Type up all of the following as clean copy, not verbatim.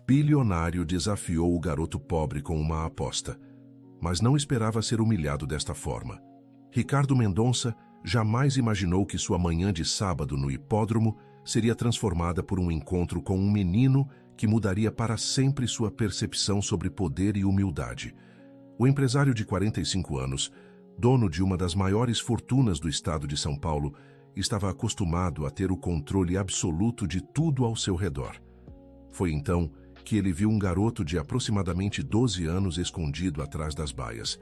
bilionário desafiou o garoto pobre com uma aposta, mas não esperava ser humilhado desta forma. Ricardo Mendonça jamais imaginou que sua manhã de sábado no hipódromo seria transformada por um encontro com um menino que mudaria para sempre sua percepção sobre poder e humildade. O empresário de 45 anos, dono de uma das maiores fortunas do estado de São Paulo, estava acostumado a ter o controle absoluto de tudo ao seu redor. Foi então que ele viu um garoto de aproximadamente 12 anos escondido atrás das baias,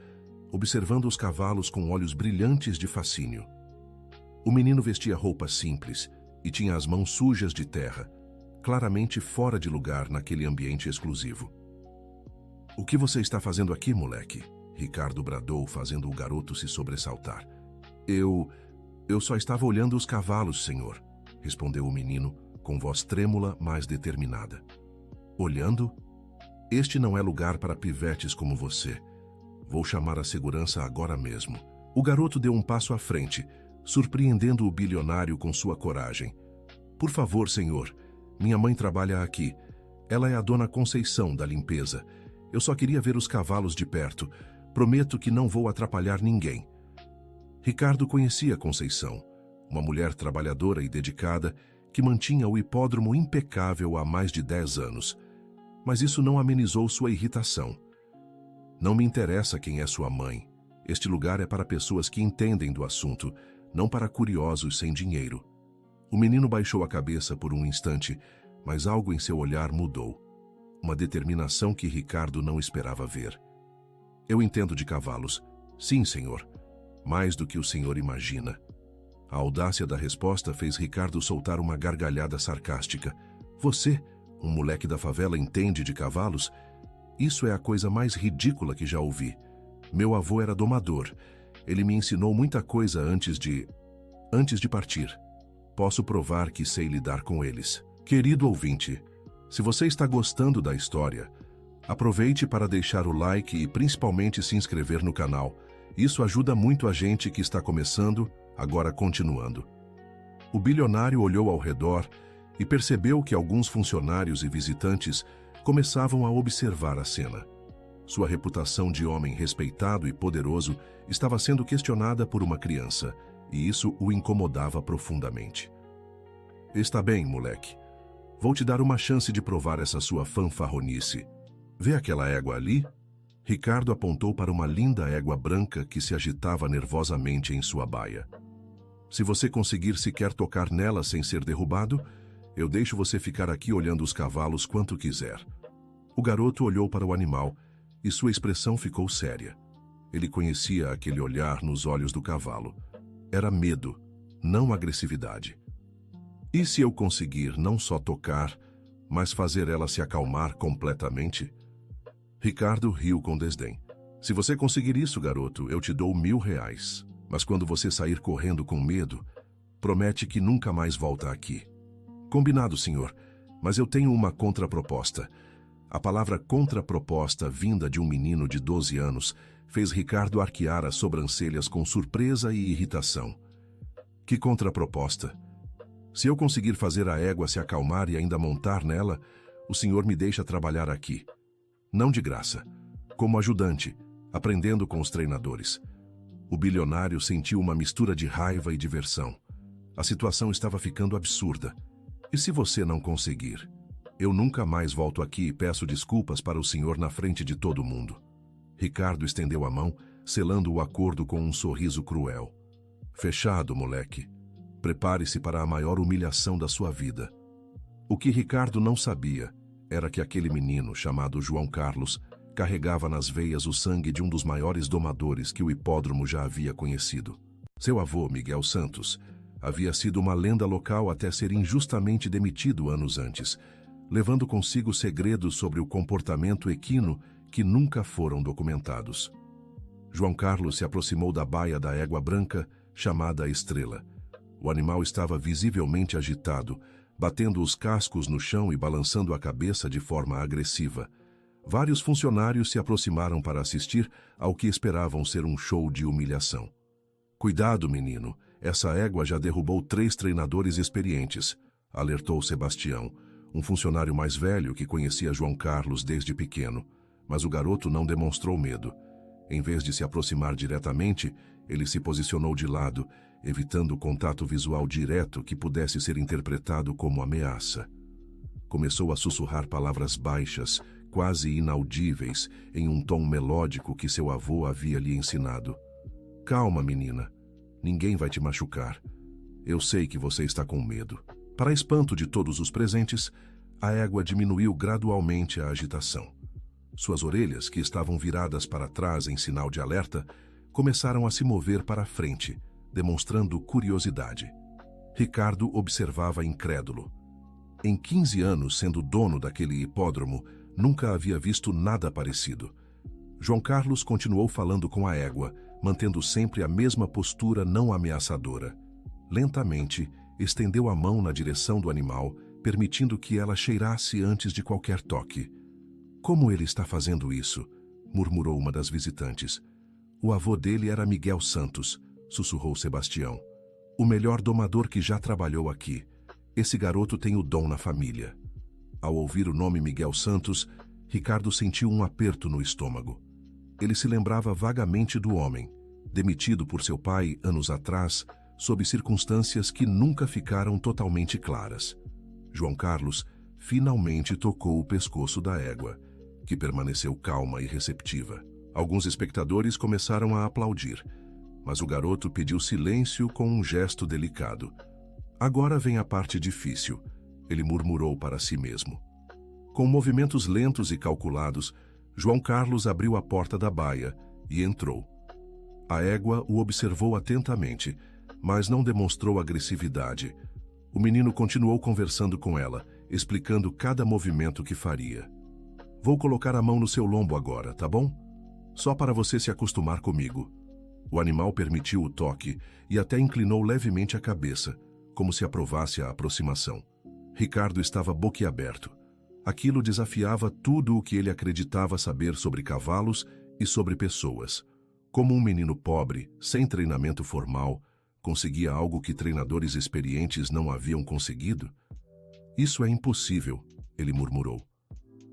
observando os cavalos com olhos brilhantes de fascínio. O menino vestia roupas simples e tinha as mãos sujas de terra, claramente fora de lugar naquele ambiente exclusivo. "O que você está fazendo aqui, moleque?" Ricardo bradou, fazendo o garoto se sobressaltar. Eu só estava olhando os cavalos, senhor", respondeu o menino, com voz trêmula, mas determinada. "Olhando? Este não é lugar para pivetes como você. Vou chamar a segurança agora mesmo." O garoto deu um passo à frente, surpreendendo o bilionário com sua coragem. "Por favor, senhor, minha mãe trabalha aqui. Ela é a dona Conceição da limpeza. Eu só queria ver os cavalos de perto. Prometo que não vou atrapalhar ninguém." Ricardo conhecia Conceição, uma mulher trabalhadora e dedicada que mantinha o hipódromo impecável há mais de 10 anos. Mas isso não amenizou sua irritação. "Não me interessa quem é sua mãe. Este lugar é para pessoas que entendem do assunto, não para curiosos sem dinheiro." O menino baixou a cabeça por um instante, mas algo em seu olhar mudou. Uma determinação que Ricardo não esperava ver. "Eu entendo de cavalos. Sim, senhor. Mais do que o senhor imagina." A audácia da resposta fez Ricardo soltar uma gargalhada sarcástica. "Você, um moleque da favela, entende de cavalos? Isso é a coisa mais ridícula que já ouvi. Meu avô era domador. Ele me ensinou muita coisa antes de partir. Posso provar que sei lidar com eles." Querido ouvinte, se você está gostando da história, aproveite para deixar o like e principalmente se inscrever no canal. Isso ajuda muito a gente que está começando, agora continuando. O bilionário olhou ao redor e percebeu que alguns funcionários e visitantes começavam a observar a cena. Sua reputação de homem respeitado e poderoso estava sendo questionada por uma criança, e isso o incomodava profundamente. "Está bem, moleque. Vou te dar uma chance de provar essa sua fanfarronice. Vê aquela égua ali?" Ricardo apontou para uma linda égua branca que se agitava nervosamente em sua baia. "Se você conseguir sequer tocar nela sem ser derrubado, eu deixo você ficar aqui olhando os cavalos quanto quiser." O garoto olhou para o animal e sua expressão ficou séria. Ele conhecia aquele olhar nos olhos do cavalo. Era medo, não agressividade. "E se eu conseguir não só tocar, mas fazer ela se acalmar completamente?" Ricardo riu com desdém. "Se você conseguir isso, garoto, eu te dou R$1.000. Mas quando você sair correndo com medo, promete que nunca mais volta aqui." "Combinado, senhor, mas eu tenho uma contraproposta." A palavra contraproposta, vinda de um menino de 12 anos, fez Ricardo arquear as sobrancelhas com surpresa e irritação. "Que contraproposta?" "Se eu conseguir fazer a égua se acalmar e ainda montar nela, o senhor me deixa trabalhar aqui. Não de graça, como ajudante, aprendendo com os treinadores." O bilionário sentiu uma mistura de raiva e diversão. A situação estava ficando absurda. "E se você não conseguir? Eu nunca mais volto aqui e peço desculpas para o senhor na frente de todo mundo." Ricardo estendeu a mão, selando o acordo com um sorriso cruel. "Fechado, moleque. Prepare-se para a maior humilhação da sua vida." O que Ricardo não sabia era que aquele menino, chamado João Carlos, carregava nas veias o sangue de um dos maiores domadores que o hipódromo já havia conhecido. Seu avô, Miguel Santos, havia sido uma lenda local até ser injustamente demitido anos antes, levando consigo segredos sobre o comportamento equino que nunca foram documentados. João Carlos se aproximou da baia da égua branca, chamada Estrela. O animal estava visivelmente agitado, batendo os cascos no chão e balançando a cabeça de forma agressiva. Vários funcionários se aproximaram para assistir ao que esperavam ser um show de humilhação. "Cuidado, menino, essa égua já derrubou 3 treinadores experientes", alertou Sebastião, um funcionário mais velho que conhecia João Carlos desde pequeno, mas o garoto não demonstrou medo. Em vez de se aproximar diretamente, ele se posicionou de lado, evitando o contato visual direto que pudesse ser interpretado como ameaça. Começou a sussurrar palavras baixas, quase inaudíveis, em um tom melódico que seu avô havia lhe ensinado. Calma, menina. Ninguém vai te machucar. Eu sei que você está com medo. Para espanto de todos os presentes, a égua diminuiu gradualmente a agitação. Suas orelhas, que estavam viradas para trás em sinal de alerta, começaram a se mover para a frente, demonstrando curiosidade. Ricardo observava incrédulo. Em 15 anos sendo dono daquele hipódromo, nunca havia visto nada parecido. João Carlos continuou falando com a égua, mantendo sempre a mesma postura não ameaçadora. Lentamente, estendeu a mão na direção do animal, permitindo que ela cheirasse antes de qualquer toque. Como ele está fazendo isso? Murmurou uma das visitantes. O avô dele era Miguel Santos, sussurrou Sebastião. O melhor domador que já trabalhou aqui. Esse garoto tem o dom na família. Ao ouvir o nome Miguel Santos, Ricardo sentiu um aperto no estômago. Ele se lembrava vagamente do homem, demitido por seu pai anos atrás, sob circunstâncias que nunca ficaram totalmente claras. João Carlos finalmente tocou o pescoço da égua, que permaneceu calma e receptiva. Alguns espectadores começaram a aplaudir, mas o garoto pediu silêncio com um gesto delicado. Agora vem a parte difícil, ele murmurou para si mesmo. Com movimentos lentos e calculados, João Carlos abriu a porta da baia e entrou. A égua o observou atentamente, mas não demonstrou agressividade. O menino continuou conversando com ela, explicando cada movimento que faria. Vou colocar a mão no seu lombo agora, tá bom? Só para você se acostumar comigo. O animal permitiu o toque e até inclinou levemente a cabeça, como se aprovasse a aproximação. Ricardo estava boquiaberto. Aquilo desafiava tudo o que ele acreditava saber sobre cavalos e sobre pessoas. Como um menino pobre, sem treinamento formal, conseguia algo que treinadores experientes não haviam conseguido? Isso é impossível, ele murmurou.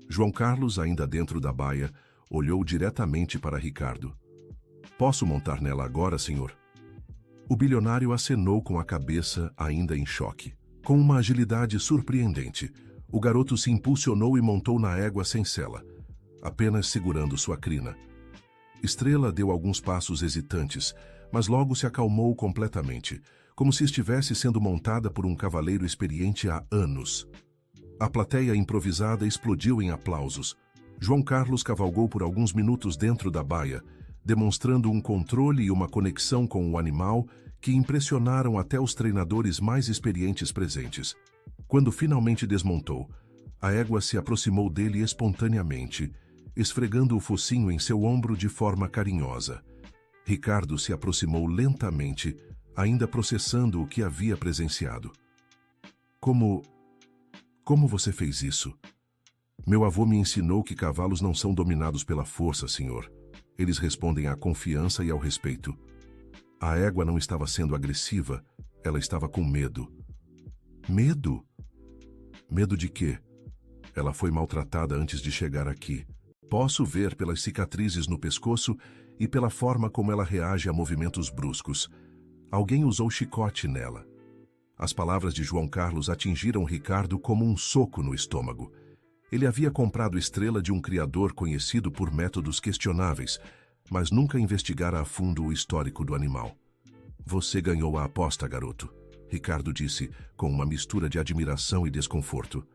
João Carlos, ainda dentro da baia, olhou diretamente para Ricardo. Posso montar nela agora, senhor? O bilionário acenou com a cabeça, ainda em choque. Com uma agilidade surpreendente, o garoto se impulsionou e montou na égua sem sela, apenas segurando sua crina. Estrela deu alguns passos hesitantes, mas logo se acalmou completamente, como se estivesse sendo montada por um cavaleiro experiente há anos. A plateia improvisada explodiu em aplausos. João Carlos cavalgou por alguns minutos dentro da baia, demonstrando um controle e uma conexão com o animal que impressionaram até os treinadores mais experientes presentes. Quando finalmente desmontou, a égua se aproximou dele espontaneamente, esfregando o focinho em seu ombro de forma carinhosa. Ricardo se aproximou lentamente, ainda processando o que havia presenciado. Como você fez isso? Meu avô me ensinou que cavalos não são dominados pela força, senhor. Eles respondem à confiança e ao respeito. A égua não estava sendo agressiva, ela estava com medo. Medo? Medo de quê? Ela foi maltratada antes de chegar aqui. Posso ver pelas cicatrizes no pescoço e pela forma como ela reage a movimentos bruscos. Alguém usou chicote nela. As palavras de João Carlos atingiram Ricardo como um soco no estômago. Ele havia comprado Estrela de um criador conhecido por métodos questionáveis, mas nunca investigara a fundo o histórico do animal. Você ganhou a aposta, garoto, Ricardo disse, com uma mistura de admiração e desconforto.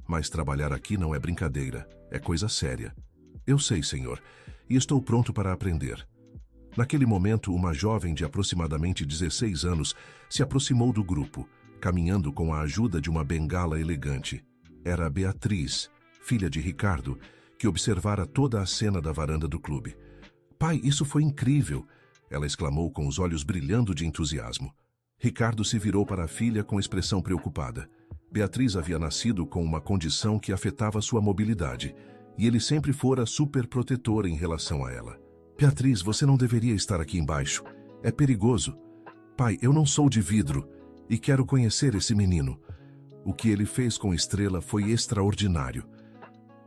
Mas trabalhar aqui não é brincadeira, é coisa séria. Eu sei, senhor, e estou pronto para aprender. Naquele momento, uma jovem de aproximadamente 16 anos se aproximou do grupo, caminhando com a ajuda de uma bengala elegante. Era Beatriz, filha de Ricardo, que observara toda a cena da varanda do clube. Pai, isso foi incrível! Ela exclamou com os olhos brilhando de entusiasmo. Ricardo se virou para a filha com expressão preocupada. Beatriz havia nascido com uma condição que afetava sua mobilidade, e ele sempre fora superprotetor em relação a ela. Beatriz, você não deveria estar aqui embaixo. É perigoso. Pai, eu não sou de vidro e quero conhecer esse menino. O que ele fez com Estrela foi extraordinário.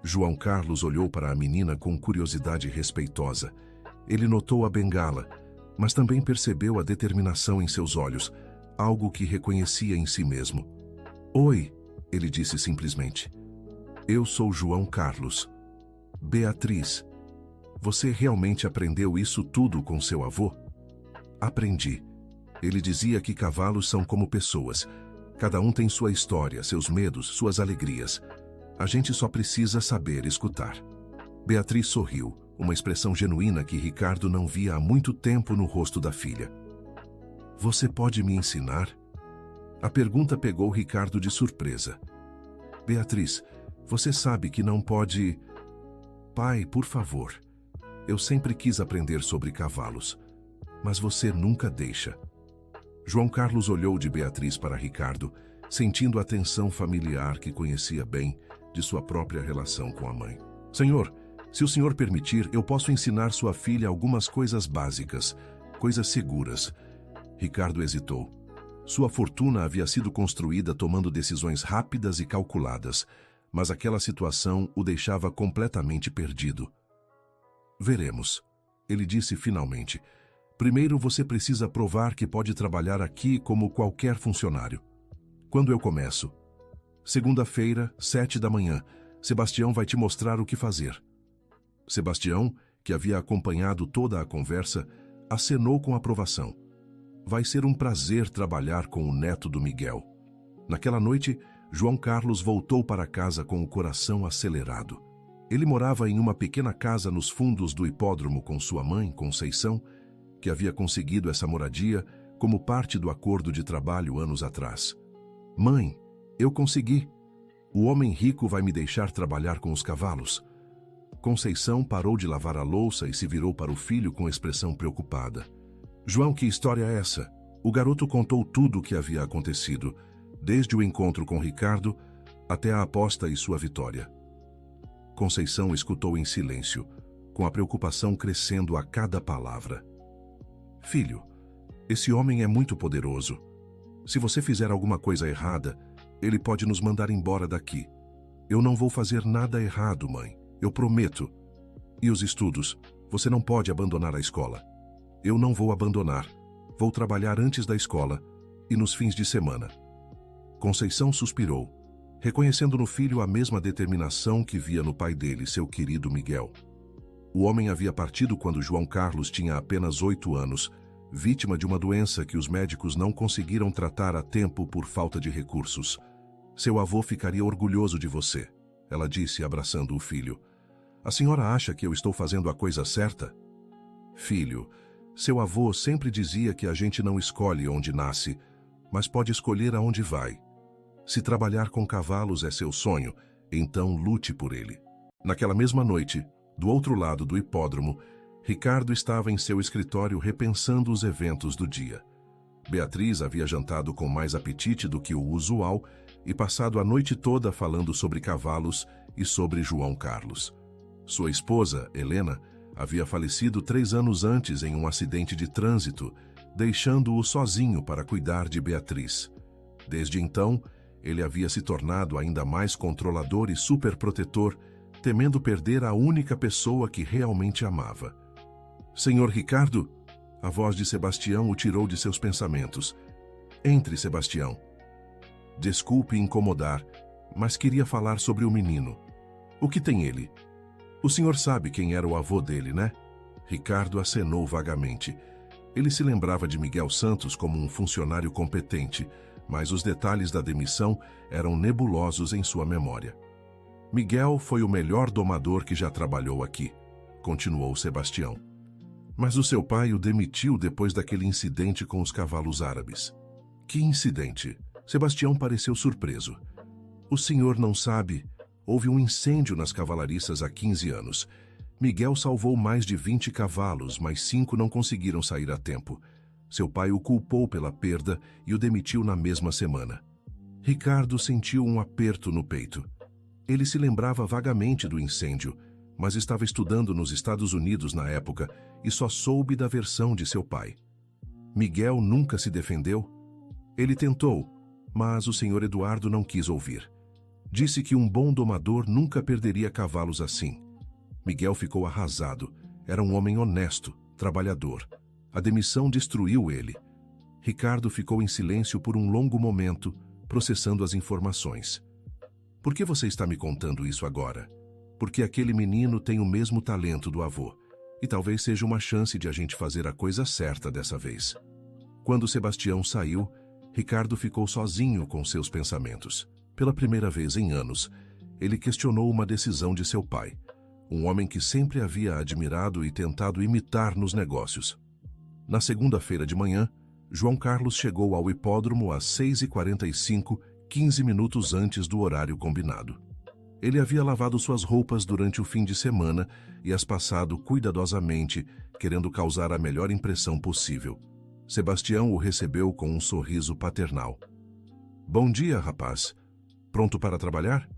João Carlos olhou para a menina com curiosidade respeitosa. Ele notou a bengala, mas também percebeu a determinação em seus olhos, algo que reconhecia em si mesmo. Oi, ele disse simplesmente. Eu sou João Carlos. Beatriz, você realmente aprendeu isso tudo com seu avô? Aprendi. Ele dizia que cavalos são como pessoas. Cada um tem sua história, seus medos, suas alegrias. A gente só precisa saber escutar. Beatriz sorriu, uma expressão genuína que Ricardo não via há muito tempo no rosto da filha. Você pode me ensinar? A pergunta pegou Ricardo de surpresa. Beatriz, você sabe que não pode... Pai, por favor. Eu sempre quis aprender sobre cavalos, mas você nunca deixa. João Carlos olhou de Beatriz para Ricardo, sentindo a tensão familiar que conhecia bem de sua própria relação com a mãe. Senhor, se o senhor permitir, eu posso ensinar sua filha algumas coisas básicas, coisas seguras. Ricardo hesitou. Sua fortuna havia sido construída tomando decisões rápidas e calculadas, mas aquela situação o deixava completamente perdido. Veremos, ele disse finalmente. Primeiro você precisa provar que pode trabalhar aqui como qualquer funcionário. Quando eu começo? Segunda-feira, 7 da manhã. Sebastião vai te mostrar o que fazer. Sebastião, que havia acompanhado toda a conversa, acenou com aprovação. Vai ser um prazer trabalhar com o neto do Miguel. Naquela noite, João Carlos voltou para casa com o coração acelerado. Ele morava em uma pequena casa nos fundos do hipódromo com sua mãe, Conceição, que havia conseguido essa moradia como parte do acordo de trabalho anos atrás. Mãe, eu consegui. O homem rico vai me deixar trabalhar com os cavalos. Conceição parou de lavar a louça e se virou para o filho com expressão preocupada. João, que história é essa? O garoto contou tudo o que havia acontecido, desde o encontro com Ricardo até a aposta e sua vitória. Conceição escutou em silêncio, com a preocupação crescendo a cada palavra. Filho, esse homem é muito poderoso. Se você fizer alguma coisa errada, ele pode nos mandar embora daqui. Eu não vou fazer nada errado, mãe. Eu prometo. E os estudos? Você não pode abandonar a escola. Eu não vou abandonar. Vou trabalhar antes da escola e nos fins de semana. Conceição suspirou, reconhecendo no filho a mesma determinação que via no pai dele, seu querido Miguel. O homem havia partido quando João Carlos tinha apenas 8 anos, vítima de uma doença que os médicos não conseguiram tratar a tempo por falta de recursos. Seu avô ficaria orgulhoso de você, ela disse, abraçando o filho. A senhora acha que eu estou fazendo a coisa certa? Filho, seu avô sempre dizia que a gente não escolhe onde nasce, mas pode escolher aonde vai. Se trabalhar com cavalos é seu sonho, então lute por ele. Naquela mesma noite, do outro lado do hipódromo, Ricardo estava em seu escritório repensando os eventos do dia. Beatriz havia jantado com mais apetite do que o usual e passado a noite toda falando sobre cavalos e sobre João Carlos. Sua esposa, Helena, havia falecido 3 anos antes em um acidente de trânsito, deixando-o sozinho para cuidar de Beatriz. Desde então, ele havia se tornado ainda mais controlador e superprotetor, temendo perder a única pessoa que realmente amava. Senhor Ricardo, a voz de Sebastião o tirou de seus pensamentos. Entre, Sebastião. Desculpe incomodar, mas queria falar sobre o menino. O que tem ele? O senhor sabe quem era o avô dele, né? Ricardo acenou vagamente. Ele se lembrava de Miguel Santos como um funcionário competente, mas os detalhes da demissão eram nebulosos em sua memória. Miguel foi o melhor domador que já trabalhou aqui, continuou Sebastião. Mas o seu pai o demitiu depois daquele incidente com os cavalos árabes. Que incidente? Sebastião pareceu surpreso. O senhor não sabe? Houve um incêndio nas cavalariças há 15 anos. Miguel salvou mais de 20 cavalos, mas 5 não conseguiram sair a tempo. Seu pai o culpou pela perda e o demitiu na mesma semana. Ricardo sentiu um aperto no peito. Ele se lembrava vagamente do incêndio, mas estava estudando nos Estados Unidos na época e só soube da versão de seu pai. Miguel nunca se defendeu? Ele tentou, Mas o senhor Eduardo não quis ouvir. Disse que um bom domador nunca perderia cavalos assim. Miguel ficou arrasado. Era um homem honesto, trabalhador. A demissão destruiu ele. Ricardo ficou em silêncio por um longo momento, processando as informações. Por que você está me contando isso agora? Porque aquele menino tem o mesmo talento do avô. E talvez seja uma chance de a gente fazer a coisa certa dessa vez. Quando Sebastião saiu, Ricardo ficou sozinho com seus pensamentos. Pela primeira vez em anos, ele questionou uma decisão de seu pai, um homem que sempre havia admirado e tentado imitar nos negócios. Na segunda-feira de manhã, João Carlos chegou ao hipódromo às 6h45, 15 minutos antes do horário combinado. Ele havia lavado suas roupas durante o fim de semana e as passado cuidadosamente, querendo causar a melhor impressão possível. Sebastião o recebeu com um sorriso paternal. Bom dia, rapaz. Pronto para trabalhar?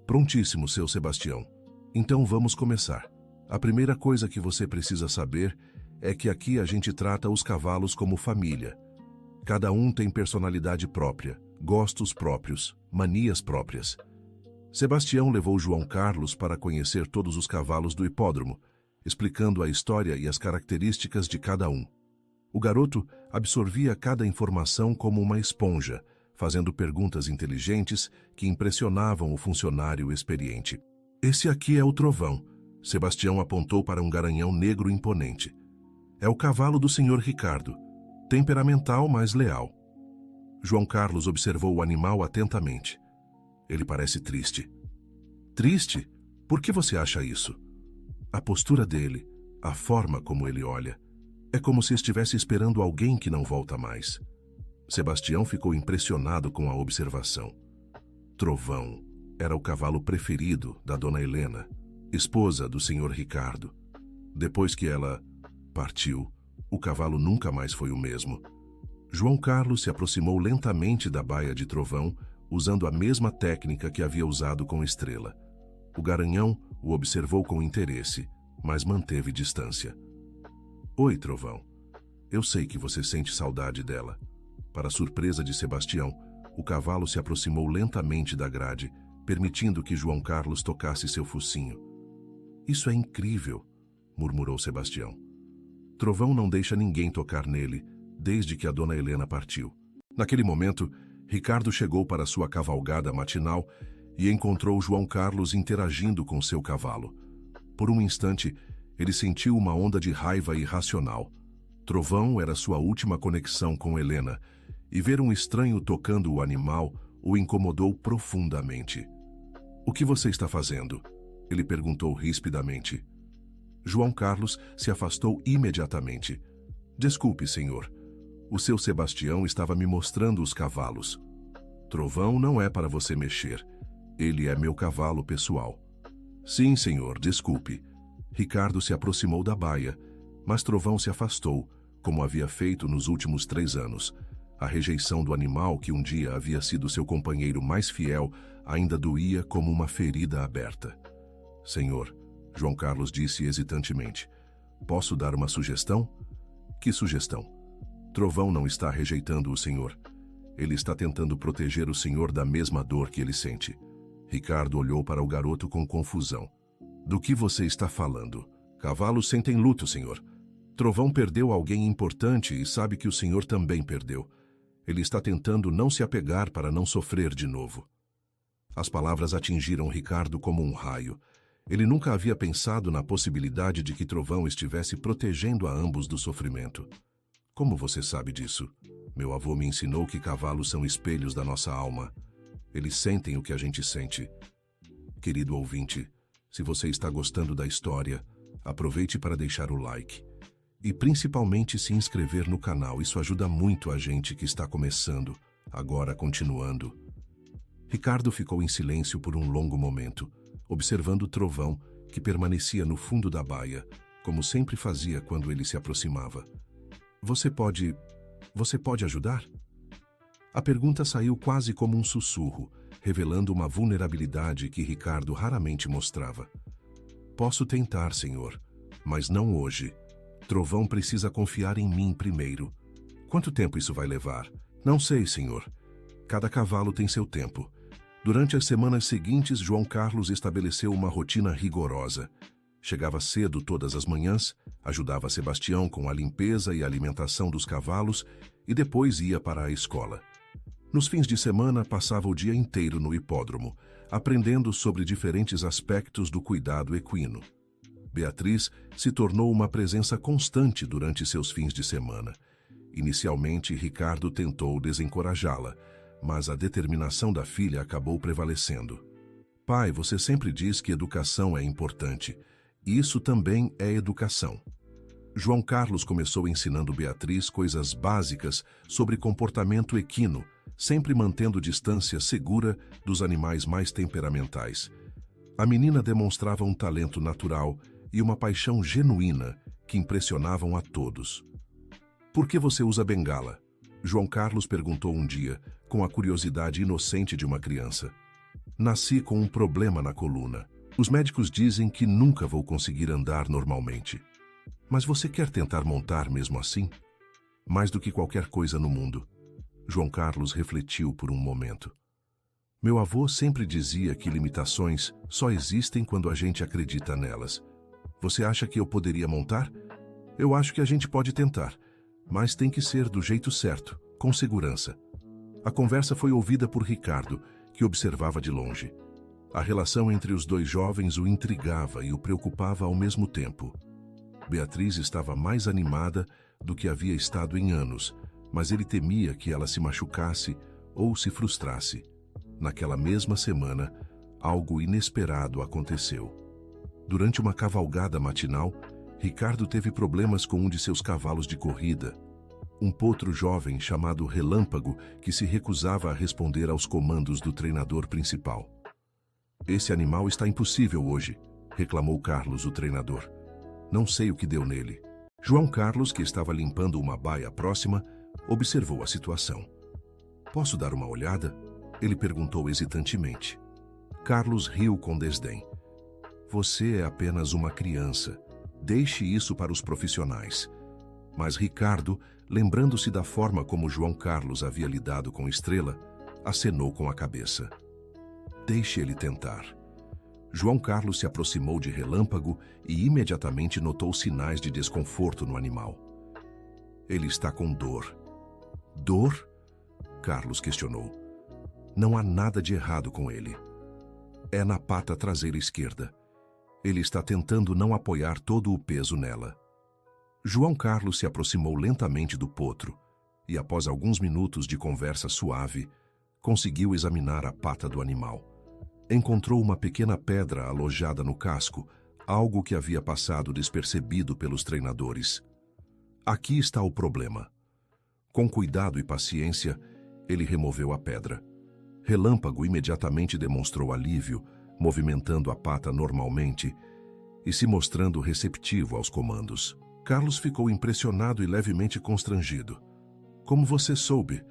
Prontíssimo, seu Sebastião. Então vamos começar. A primeira coisa que você precisa saber é que aqui a gente trata os cavalos como família. Cada um tem personalidade própria, gostos próprios, manias próprias. Sebastião levou João Carlos para conhecer todos os cavalos do hipódromo, explicando a história e as características de cada um. O garoto absorvia cada informação como uma esponja, fazendo perguntas inteligentes que impressionavam o funcionário experiente. Esse aqui é o Trovão. Sebastião apontou para um garanhão negro imponente. É o cavalo do senhor Ricardo, temperamental, mas leal. João Carlos observou o animal atentamente. Ele parece triste. Triste? Por que você acha isso? A postura dele, a forma como ele olha, é como se estivesse esperando alguém que não volta mais. Sebastião ficou impressionado com a observação. Trovão era o cavalo preferido da dona Helena, esposa do senhor Ricardo. Depois que ela partiu, o cavalo nunca mais foi o mesmo. João Carlos se aproximou lentamente da baia de Trovão, usando a mesma técnica que havia usado com Estrela. O garanhão o observou com interesse, mas manteve distância. Oi, Trovão. Eu sei que você sente saudade dela. Para surpresa de Sebastião, o cavalo se aproximou lentamente da grade, permitindo que João Carlos tocasse seu focinho. Isso é incrível, murmurou Sebastião. Trovão não deixa ninguém tocar nele, desde que a dona Helena partiu. Naquele momento, Ricardo chegou para sua cavalgada matinal e encontrou João Carlos interagindo com seu cavalo. Por um instante, ele sentiu uma onda de raiva irracional. Trovão era sua última conexão com Helena, e ver um estranho tocando o animal o incomodou profundamente. O que você está fazendo? Ele perguntou rispidamente. João Carlos se afastou imediatamente. Desculpe, senhor. O seu Sebastião estava me mostrando os cavalos. Trovão não é para você mexer. Ele é meu cavalo pessoal. Sim, senhor, desculpe. Ricardo se aproximou da baia, mas Trovão se afastou, como havia feito nos últimos 3 anos. A rejeição do animal, que um dia havia sido seu companheiro mais fiel, ainda doía como uma ferida aberta. Senhor, João Carlos disse hesitantemente, posso dar uma sugestão? Que sugestão? Trovão não está rejeitando o senhor. Ele está tentando proteger o senhor da mesma dor que ele sente. Ricardo olhou para o garoto com confusão. Do que você está falando? Cavalos sentem luto, senhor. Trovão perdeu alguém importante e sabe que o senhor também perdeu. Ele está tentando não se apegar para não sofrer de novo. As palavras atingiram Ricardo como um raio. Ele nunca havia pensado na possibilidade de que Trovão estivesse protegendo a ambos do sofrimento. Como você sabe disso? Meu avô me ensinou que cavalos são espelhos da nossa alma. Eles sentem o que a gente sente. Querido ouvinte, se você está gostando da história, aproveite para deixar o like. E principalmente se inscrever no canal, isso ajuda muito a gente que está começando, agora continuando. Ricardo ficou em silêncio por um longo momento, observando o Trovão, que permanecia no fundo da baia, como sempre fazia quando ele se aproximava. Você pode ajudar? A pergunta saiu quase como um sussurro, revelando uma vulnerabilidade que Ricardo raramente mostrava. Posso tentar, senhor, mas não hoje. Trovão precisa confiar em mim primeiro. Quanto tempo isso vai levar? Não sei, senhor. Cada cavalo tem seu tempo. Durante as semanas seguintes, João Carlos estabeleceu uma rotina rigorosa. Chegava cedo todas as manhãs, ajudava Sebastião com a limpeza e alimentação dos cavalos e depois ia para a escola. Nos fins de semana, passava o dia inteiro no hipódromo, aprendendo sobre diferentes aspectos do cuidado equino. Beatriz se tornou uma presença constante durante seus fins de semana. Inicialmente, Ricardo tentou desencorajá-la, mas a determinação da filha acabou prevalecendo. Pai, você sempre diz que educação é importante. Isso também é educação. João Carlos começou ensinando Beatriz coisas básicas sobre comportamento equino, sempre mantendo distância segura dos animais mais temperamentais. A menina demonstrava um talento natural e uma paixão genuína que impressionavam a todos. Por que você usa bengala? João Carlos perguntou um dia, com a curiosidade inocente de uma criança. Nasci com um problema na coluna. Os médicos dizem que nunca vou conseguir andar normalmente. Mas você quer tentar montar mesmo assim? Mais do que qualquer coisa no mundo. João Carlos refletiu por um momento. Meu avô sempre dizia que limitações só existem quando a gente acredita nelas. Você acha que eu poderia montar? Eu acho que a gente pode tentar, mas tem que ser do jeito certo, com segurança. A conversa foi ouvida por Ricardo, que observava de longe. A relação entre os dois jovens o intrigava e o preocupava ao mesmo tempo. Beatriz estava mais animada do que havia estado em anos, mas ele temia que ela se machucasse ou se frustrasse. Naquela mesma semana, algo inesperado aconteceu. Durante uma cavalgada matinal, Ricardo teve problemas com um de seus cavalos de corrida. Um potro jovem chamado Relâmpago que se recusava a responder aos comandos do treinador principal. Esse animal está impossível hoje, reclamou Carlos, o treinador. Não sei o que deu nele. João Carlos, que estava limpando uma baia próxima, observou a situação. Posso dar uma olhada? Ele perguntou hesitantemente. Carlos riu com desdém. Você é apenas uma criança. Deixe isso para os profissionais. Mas Ricardo, lembrando-se da forma como João Carlos havia lidado com Estrela, acenou com a cabeça. Deixe ele tentar. João Carlos se aproximou de Relâmpago e imediatamente notou sinais de desconforto no animal. Ele está com dor. Dor? Carlos questionou. Não há nada de errado com ele. É na pata traseira esquerda. Ele está tentando não apoiar todo o peso nela. João Carlos se aproximou lentamente do potro e, após alguns minutos de conversa suave, conseguiu examinar a pata do animal. Encontrou uma pequena pedra alojada no casco, algo que havia passado despercebido pelos treinadores. Aqui está o problema. Com cuidado e paciência, ele removeu a pedra. Relâmpago imediatamente demonstrou alívio, movimentando a pata normalmente e se mostrando receptivo aos comandos. Carlos ficou impressionado e levemente constrangido. Como você soube?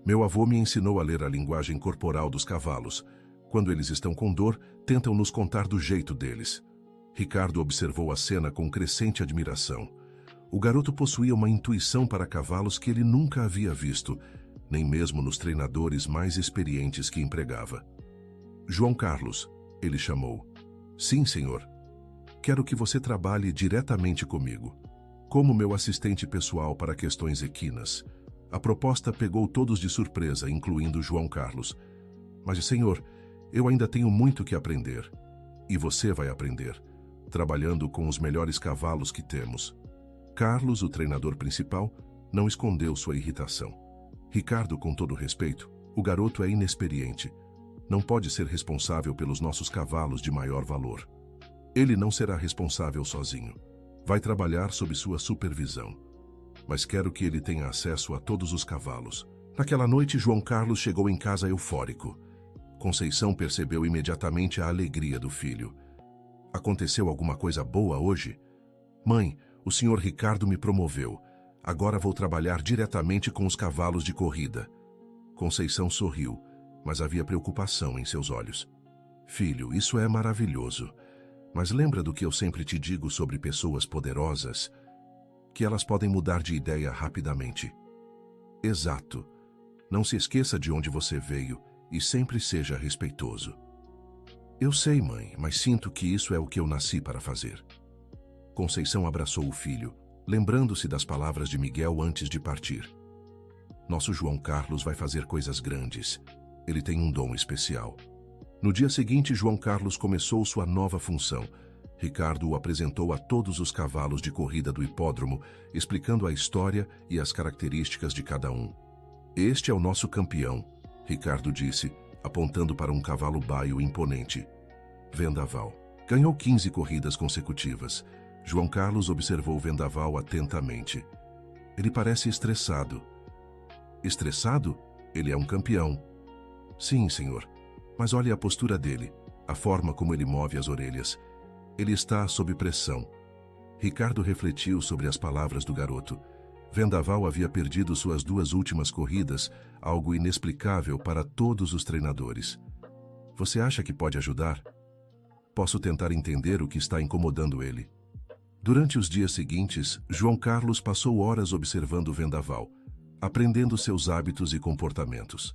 Meu avô me ensinou a ler a linguagem corporal dos cavalos. Quando eles estão com dor, tentam nos contar do jeito deles. Ricardo observou a cena com crescente admiração. O garoto possuía uma intuição para cavalos que ele nunca havia visto, nem mesmo nos treinadores mais experientes que empregava. João Carlos, ele chamou. Sim, senhor. Quero que você trabalhe diretamente comigo, como meu assistente pessoal para questões equinas. A proposta pegou todos de surpresa, incluindo João Carlos. Mas, senhor, eu ainda tenho muito que aprender. E você vai aprender, trabalhando com os melhores cavalos que temos. Carlos, o treinador principal, não escondeu sua irritação. Ricardo, com todo respeito, o garoto é inexperiente. Não pode ser responsável pelos nossos cavalos de maior valor. Ele não será responsável sozinho. Vai trabalhar sob sua supervisão. Mas quero que ele tenha acesso a todos os cavalos. Naquela noite, João Carlos chegou em casa eufórico. Conceição percebeu imediatamente a alegria do filho. Aconteceu alguma coisa boa hoje? Mãe, o senhor Ricardo me promoveu. Agora vou trabalhar diretamente com os cavalos de corrida. Conceição sorriu, mas havia preocupação em seus olhos. Filho, isso é maravilhoso. Mas lembra do que eu sempre te digo sobre pessoas poderosas? Que elas podem mudar de ideia rapidamente. Exato. Não se esqueça de onde você veio e sempre seja respeitoso. Eu sei, mãe, mas sinto que isso é o que eu nasci para fazer. Conceição abraçou o filho, lembrando-se das palavras de Miguel antes de partir. Nosso João Carlos vai fazer coisas grandes. Ele tem um dom especial. No dia seguinte, João Carlos começou sua nova função. Ricardo o apresentou a todos os cavalos de corrida do hipódromo, explicando a história e as características de cada um. Este é o nosso campeão, Ricardo disse, apontando para um cavalo baio imponente. Vendaval. Ganhou 15 corridas consecutivas. João Carlos observou Vendaval atentamente. Ele parece estressado. Estressado? Ele é um campeão. Sim, senhor. Mas olhe a postura dele, a forma como ele move as orelhas. Ele está sob pressão. Ricardo refletiu sobre as palavras do garoto. Vendaval havia perdido suas 2 últimas corridas, algo inexplicável para todos os treinadores. Você acha que pode ajudar? Posso tentar entender o que está incomodando ele. Durante os dias seguintes, João Carlos passou horas observando Vendaval, aprendendo seus hábitos e comportamentos.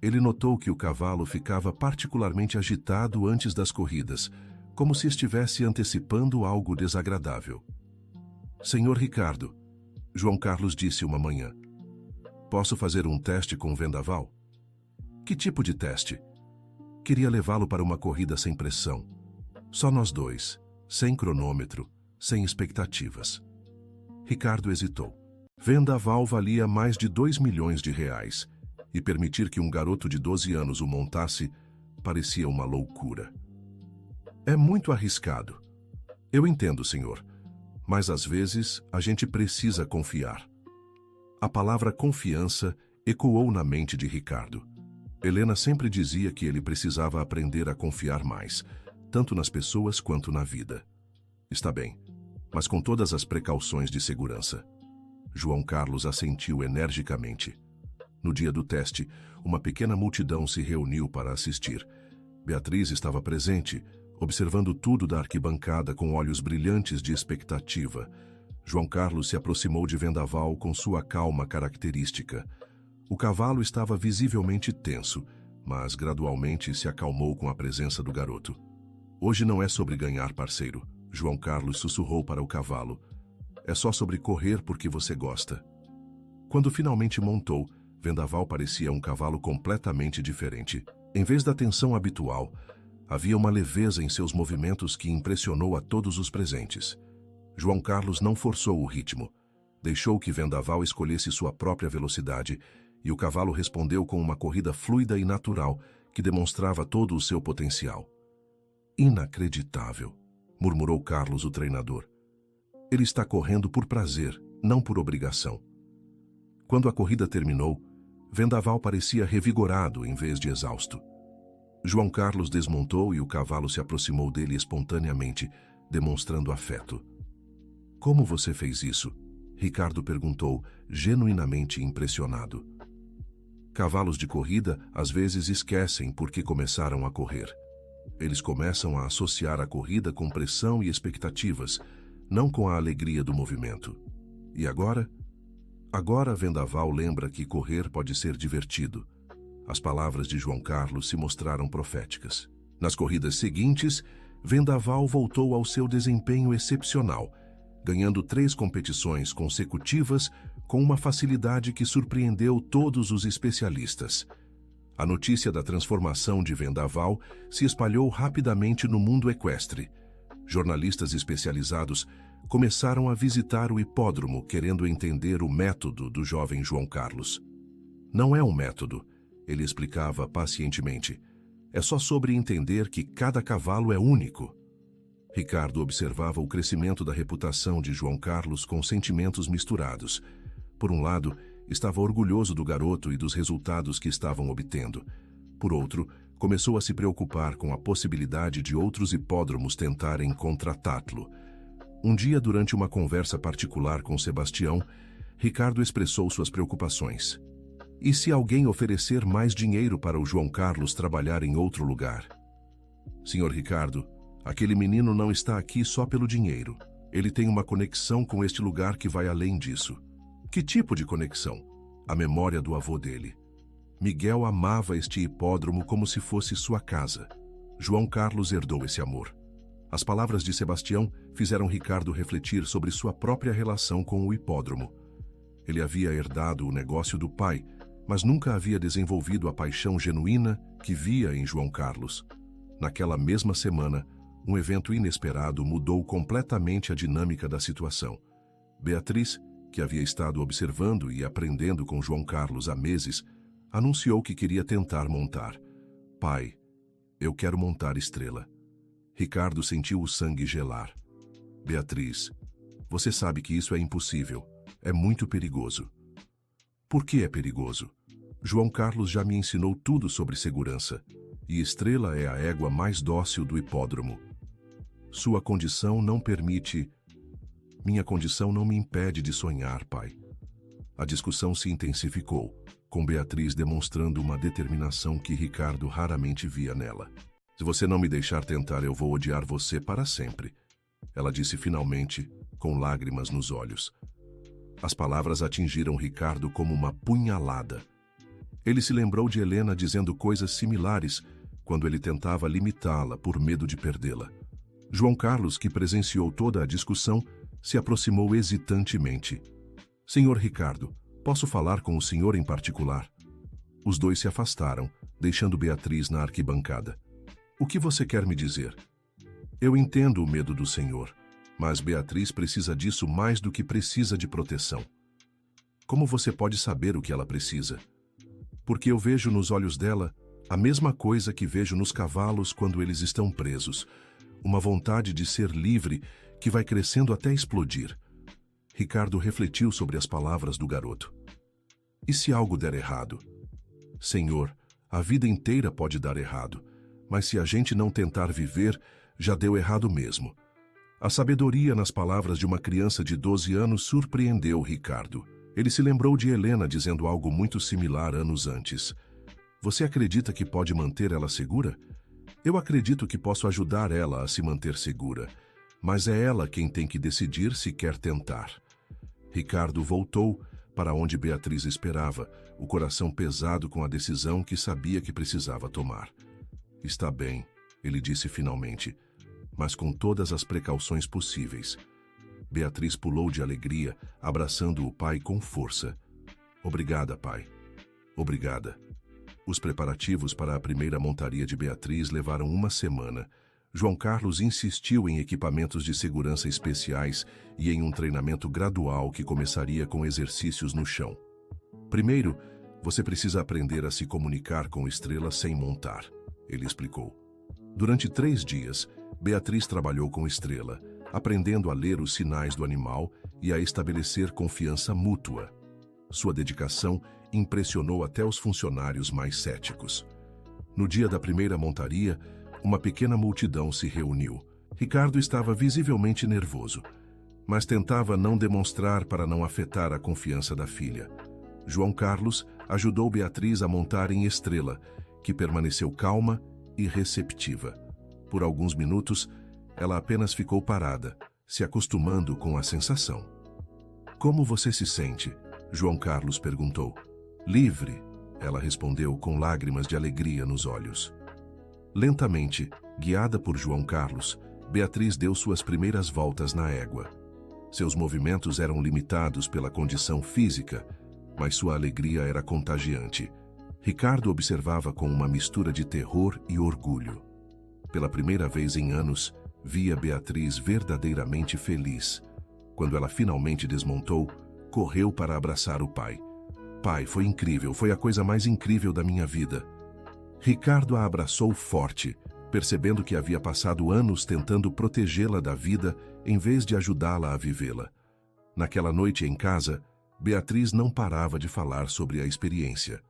Ele notou que o cavalo ficava particularmente agitado antes das corridas, como se estivesse antecipando algo desagradável. Senhor Ricardo, João Carlos disse uma manhã, posso fazer um teste com o Vendaval? Que tipo de teste? Queria levá-lo para uma corrida sem pressão. Só nós dois, sem cronômetro, sem expectativas. Ricardo hesitou. Vendaval valia mais de 2 milhões de reais, e permitir que um garoto de 12 anos o montasse parecia uma loucura. É muito arriscado. Eu entendo, senhor, mas às vezes a gente precisa confiar. A palavra confiança ecoou na mente de Ricardo. Helena sempre dizia que ele precisava aprender a confiar mais, tanto nas pessoas quanto na vida. Está bem, mas com todas as precauções de segurança. João Carlos assentiu energicamente. No dia do teste, uma pequena multidão se reuniu para assistir. Beatriz estava presente, observando tudo da arquibancada com olhos brilhantes de expectativa. João Carlos se aproximou de Vendaval com sua calma característica. O cavalo estava visivelmente tenso, mas gradualmente se acalmou com a presença do garoto. Hoje não é sobre ganhar, parceiro, João Carlos sussurrou para o cavalo. É só sobre correr porque você gosta. Quando finalmente montou, Vendaval parecia um cavalo completamente diferente. Em vez da tensão habitual, havia uma leveza em seus movimentos que impressionou a todos os presentes. João Carlos não forçou o ritmo. Deixou que Vendaval escolhesse sua própria velocidade e o cavalo respondeu com uma corrida fluida e natural que demonstrava todo o seu potencial. Inacreditável, murmurou Carlos, o treinador. Ele está correndo por prazer, não por obrigação. Quando a corrida terminou, Vendaval parecia revigorado em vez de exausto. João Carlos desmontou e o cavalo se aproximou dele espontaneamente, demonstrando afeto. Como você fez isso? Ricardo perguntou, genuinamente impressionado. Cavalos de corrida às vezes esquecem por que começaram a correr. Eles começam a associar a corrida com pressão e expectativas, não com a alegria do movimento. E agora? Agora Vendaval lembra que correr pode ser divertido. As palavras de João Carlos se mostraram proféticas. Nas corridas seguintes, Vendaval voltou ao seu desempenho excepcional, ganhando 3 competições consecutivas com uma facilidade que surpreendeu todos os especialistas. A notícia da transformação de Vendaval se espalhou rapidamente no mundo equestre. Jornalistas especializados começaram a visitar o hipódromo querendo entender o método do jovem João Carlos. Não é um método, ele explicava pacientemente. É só sobre entender que cada cavalo é único. Ricardo observava o crescimento da reputação de João Carlos com sentimentos misturados. Por um lado, estava orgulhoso do garoto e dos resultados que estavam obtendo. Por outro, começou a se preocupar com a possibilidade de outros hipódromos tentarem contratá-lo. Um dia, durante uma conversa particular com Sebastião, Ricardo expressou suas preocupações. E se alguém oferecer mais dinheiro para o João Carlos trabalhar em outro lugar? Senhor Ricardo, aquele menino não está aqui só pelo dinheiro. Ele tem uma conexão com este lugar que vai além disso. Que tipo de conexão? A memória do avô dele. Miguel amava este hipódromo como se fosse sua casa. João Carlos herdou esse amor. As palavras de Sebastião fizeram Ricardo refletir sobre sua própria relação com o hipódromo. Ele havia herdado o negócio do pai, mas nunca havia desenvolvido a paixão genuína que via em João Carlos. Naquela mesma semana, um evento inesperado mudou completamente a dinâmica da situação. Beatriz, que havia estado observando e aprendendo com João Carlos há meses, anunciou que queria tentar montar. Pai, eu quero montar Estrela. Ricardo sentiu o sangue gelar. Beatriz, você sabe que isso é impossível. É muito perigoso. Por que é perigoso? João Carlos já me ensinou tudo sobre segurança. E Estrela é a égua mais dócil do hipódromo. Sua condição não permite... Minha condição não me impede de sonhar, pai. A discussão se intensificou, com Beatriz demonstrando uma determinação que Ricardo raramente via nela. Se você não me deixar tentar, eu vou odiar você para sempre, ela disse finalmente, com lágrimas nos olhos. As palavras atingiram Ricardo como uma punhalada. Ele se lembrou de Helena dizendo coisas similares quando ele tentava limitá-la por medo de perdê-la. João Carlos, que presenciou toda a discussão, se aproximou hesitantemente. Senhor Ricardo, posso falar com o senhor em particular? Os dois se afastaram, deixando Beatriz na arquibancada. O que você quer me dizer? Eu entendo o medo do senhor, mas Beatriz precisa disso mais do que precisa de proteção. Como você pode saber o que ela precisa? Porque eu vejo nos olhos dela a mesma coisa que vejo nos cavalos quando eles estão presos. Uma vontade de ser livre que vai crescendo até explodir. Ricardo refletiu sobre as palavras do garoto. E se algo der errado? Senhor, a vida inteira pode dar errado, mas se a gente não tentar viver, já deu errado mesmo. A sabedoria nas palavras de uma criança de 12 anos surpreendeu Ricardo. Ele se lembrou de Helena dizendo algo muito similar anos antes. Você acredita que pode manter ela segura? Eu acredito que posso ajudar ela a se manter segura, mas é ela quem tem que decidir se quer tentar. Ricardo voltou para onde Beatriz esperava, o coração pesado com a decisão que sabia que precisava tomar. Está bem, ele disse finalmente, mas com todas as precauções possíveis. Beatriz pulou de alegria, abraçando o pai com força. Obrigada, pai. Obrigada. Os preparativos para a primeira montaria de Beatriz levaram uma semana. João Carlos insistiu em equipamentos de segurança especiais e em um treinamento gradual que começaria com exercícios no chão. Primeiro, você precisa aprender a se comunicar com Estrela sem montar, ele explicou. Durante 3 dias, Beatriz trabalhou com Estrela, aprendendo a ler os sinais do animal e a estabelecer confiança mútua. Sua dedicação impressionou até os funcionários mais céticos. No dia da primeira montaria, uma pequena multidão se reuniu. Ricardo estava visivelmente nervoso, mas tentava não demonstrar para não afetar a confiança da filha. João Carlos ajudou Beatriz a montar em Estrela, que permaneceu calma e receptiva. Por alguns minutos, ela apenas ficou parada, se acostumando com a sensação. Como você se sente? João Carlos perguntou. Livre, ela respondeu com lágrimas de alegria nos olhos. Lentamente, guiada por João Carlos, Beatriz deu suas primeiras voltas na égua. Seus movimentos eram limitados pela condição física, mas sua alegria era contagiante. Ricardo observava com uma mistura de terror e orgulho. Pela primeira vez em anos, via Beatriz verdadeiramente feliz. Quando ela finalmente desmontou, correu para abraçar o pai. Pai, foi incrível, foi a coisa mais incrível da minha vida. Ricardo a abraçou forte, percebendo que havia passado anos tentando protegê-la da vida em vez de ajudá-la a vivê-la. Naquela noite em casa, Beatriz não parava de falar sobre a experiência.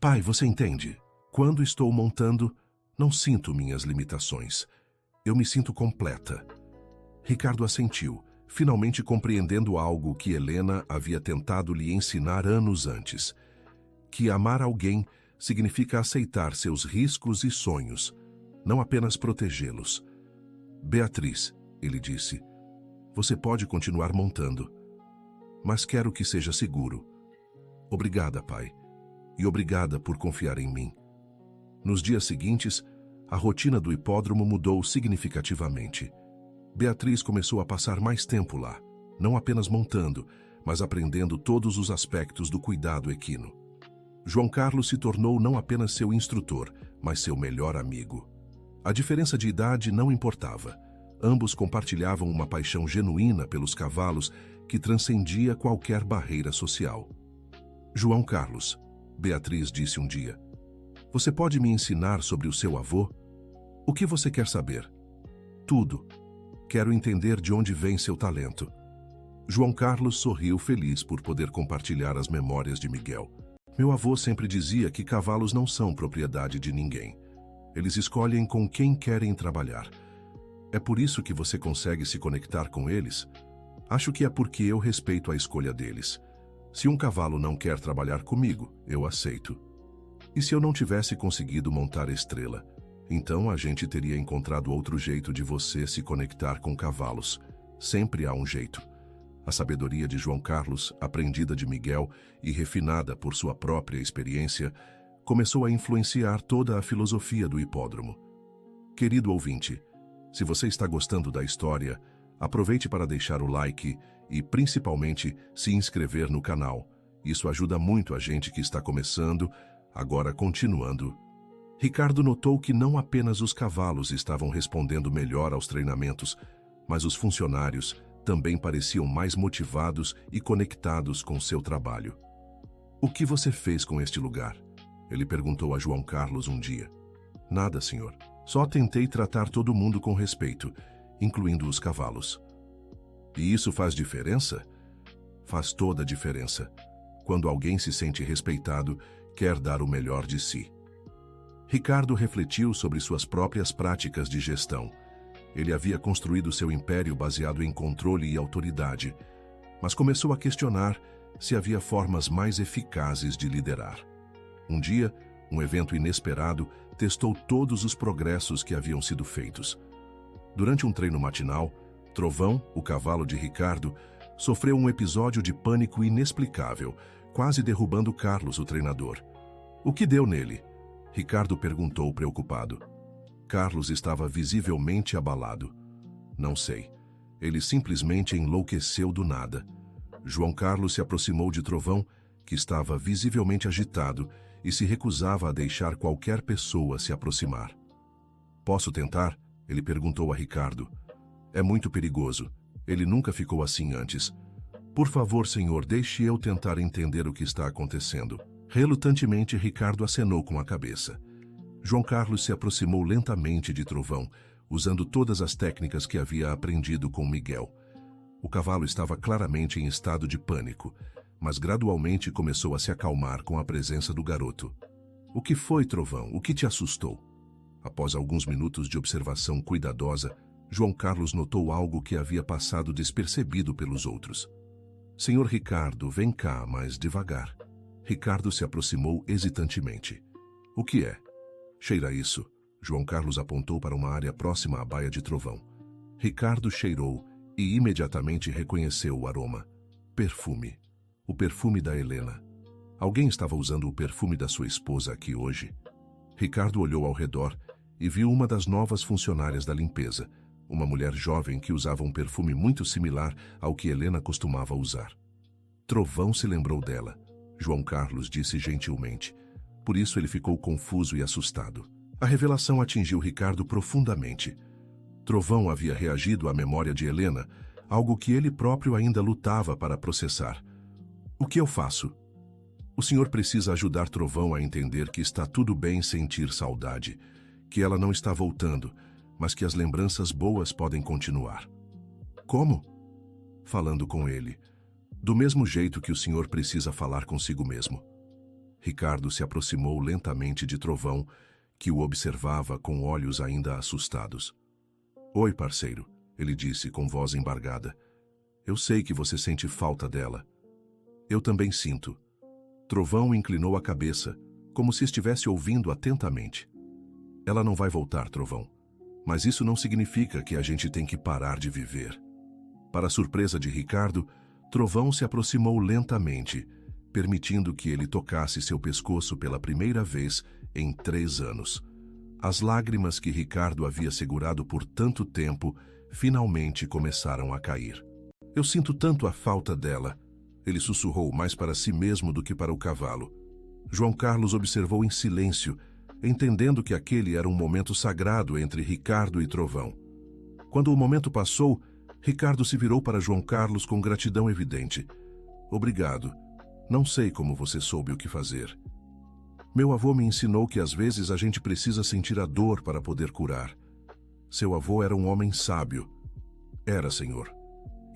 Pai, você entende? Quando estou montando, não sinto minhas limitações. Eu me sinto completa. Ricardo assentiu, finalmente compreendendo algo que Helena havia tentado lhe ensinar anos antes. Que amar alguém significa aceitar seus riscos e sonhos, não apenas protegê-los. Beatriz, ele disse, você pode continuar montando, mas quero que seja seguro. Obrigada, pai. e obrigada por confiar em mim. Nos dias seguintes, a rotina do hipódromo mudou significativamente. Beatriz começou a passar mais tempo lá, não apenas montando, mas aprendendo todos os aspectos do cuidado equino. João Carlos se tornou não apenas seu instrutor, mas seu melhor amigo. A diferença de idade não importava. Ambos compartilhavam uma paixão genuína pelos cavalos que transcendia qualquer barreira social. João Carlos, Beatriz disse um dia, você pode me ensinar sobre o seu avô? O que você quer saber? Tudo. Quero entender de onde vem seu talento. João Carlos sorriu feliz por poder compartilhar as memórias de Miguel. Meu avô sempre dizia que cavalos não são propriedade de ninguém. Eles escolhem com quem querem trabalhar. É por isso que você consegue se conectar com eles? Acho que é porque eu respeito a escolha deles. Se um cavalo não quer trabalhar comigo, eu aceito. E se eu não tivesse conseguido montar Estrela? Então a gente teria encontrado outro jeito de você se conectar com cavalos. Sempre há um jeito. A sabedoria de João Carlos, aprendida de Miguel e refinada por sua própria experiência, começou a influenciar toda a filosofia do hipódromo. Querido ouvinte, se você está gostando da história, aproveite para deixar o like e, principalmente, se inscrever no canal. Isso ajuda muito a gente que está começando, agora continuando. Ricardo notou que não apenas os cavalos estavam respondendo melhor aos treinamentos, mas os funcionários também pareciam mais motivados e conectados com seu trabalho. O que você fez com este lugar? Ele perguntou a João Carlos um dia. Nada, senhor. Só tentei tratar todo mundo com respeito, incluindo os cavalos. E isso faz diferença? Faz toda a diferença. Quando alguém se sente respeitado, quer dar o melhor de si. Ricardo refletiu sobre suas próprias práticas de gestão. Ele havia construído seu império baseado em controle e autoridade, mas começou a questionar se havia formas mais eficazes de liderar. Um dia, um evento inesperado testou todos os progressos que haviam sido feitos. Durante um treino matinal, Trovão, o cavalo de Ricardo, sofreu um episódio de pânico inexplicável, quase derrubando Carlos, o treinador. O que deu nele? Ricardo perguntou preocupado. Carlos estava visivelmente abalado. Não sei. Ele simplesmente enlouqueceu do nada. João Carlos se aproximou de Trovão, que estava visivelmente agitado e se recusava a deixar qualquer pessoa se aproximar. Posso tentar? Ele perguntou a Ricardo. É muito perigoso. Ele nunca ficou assim antes. Por favor, senhor, deixe eu tentar entender o que está acontecendo. Relutantemente, Ricardo acenou com a cabeça. João Carlos se aproximou lentamente de Trovão, usando todas as técnicas que havia aprendido com Miguel. O cavalo estava claramente em estado de pânico, mas gradualmente começou a se acalmar com a presença do garoto. O que foi, Trovão? O que te assustou? Após alguns minutos de observação cuidadosa, João Carlos notou algo que havia passado despercebido pelos outros. Senhor Ricardo, vem cá, mais devagar. Ricardo se aproximou hesitantemente. O que é? Cheira isso. João Carlos apontou para uma área próxima à baia de Trovão. Ricardo cheirou e imediatamente reconheceu o aroma. Perfume. O perfume da Helena. Alguém estava usando o perfume da sua esposa aqui hoje? Ricardo olhou ao redor e viu uma das novas funcionárias da limpeza, uma mulher jovem que usava um perfume muito similar ao que Helena costumava usar. Trovão se lembrou dela. João Carlos disse gentilmente. Por isso ele ficou confuso e assustado. A revelação atingiu Ricardo profundamente. Trovão havia reagido à memória de Helena, algo que ele próprio ainda lutava para processar. O que eu faço? O senhor precisa ajudar Trovão a entender que está tudo bem sentir saudade, que ela não está voltando, mas que as lembranças boas podem continuar. Como? Falando com ele. Do mesmo jeito que o senhor precisa falar consigo mesmo. Ricardo se aproximou lentamente de Trovão, que o observava com olhos ainda assustados. Oi, parceiro, ele disse com voz embargada. Eu sei que você sente falta dela. Eu também sinto. Trovão inclinou a cabeça, como se estivesse ouvindo atentamente. Ela não vai voltar, Trovão. Mas isso não significa que a gente tem que parar de viver. Para a surpresa de Ricardo, Trovão se aproximou lentamente, permitindo que ele tocasse seu pescoço pela primeira vez em 3 anos. As lágrimas que Ricardo havia segurado por tanto tempo finalmente começaram a cair. Eu sinto tanto a falta dela. Ele sussurrou mais para si mesmo do que para o cavalo. João Carlos observou em silêncio, entendendo que aquele era um momento sagrado entre Ricardo e Trovão. Quando o momento passou, Ricardo se virou para João Carlos com gratidão evidente. Obrigado. Não sei como você soube o que fazer. Meu avô me ensinou que às vezes a gente precisa sentir a dor para poder curar. Seu avô era um homem sábio. Era, senhor.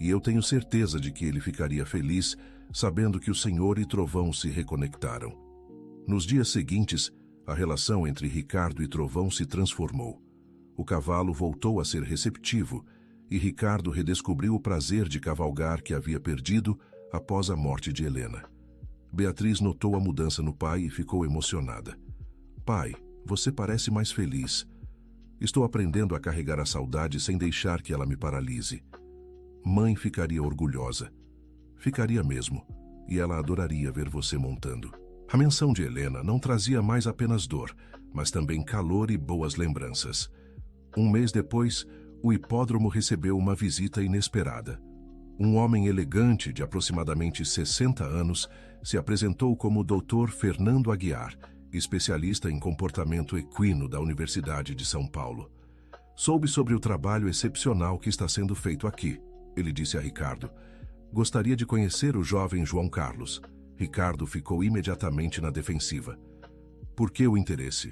E eu tenho certeza de que ele ficaria feliz sabendo que o senhor e Trovão se reconectaram. Nos dias seguintes, a relação entre Ricardo e Trovão se transformou. O cavalo voltou a ser receptivo e Ricardo redescobriu o prazer de cavalgar que havia perdido após a morte de Helena. Beatriz notou a mudança no pai e ficou emocionada. Pai, você parece mais feliz. Estou aprendendo a carregar a saudade sem deixar que ela me paralise. Mãe ficaria orgulhosa. Ficaria mesmo, e ela adoraria ver você montando. A menção de Helena não trazia mais apenas dor, mas também calor e boas lembranças. Um mês depois, o hipódromo recebeu uma visita inesperada. Um homem elegante de aproximadamente 60 anos se apresentou como o Dr. Fernando Aguiar, especialista em comportamento equino da Universidade de São Paulo. Soube sobre o trabalho excepcional que está sendo feito aqui, ele disse a Ricardo. Gostaria de conhecer o jovem João Carlos. Ricardo ficou imediatamente na defensiva. Por que o interesse?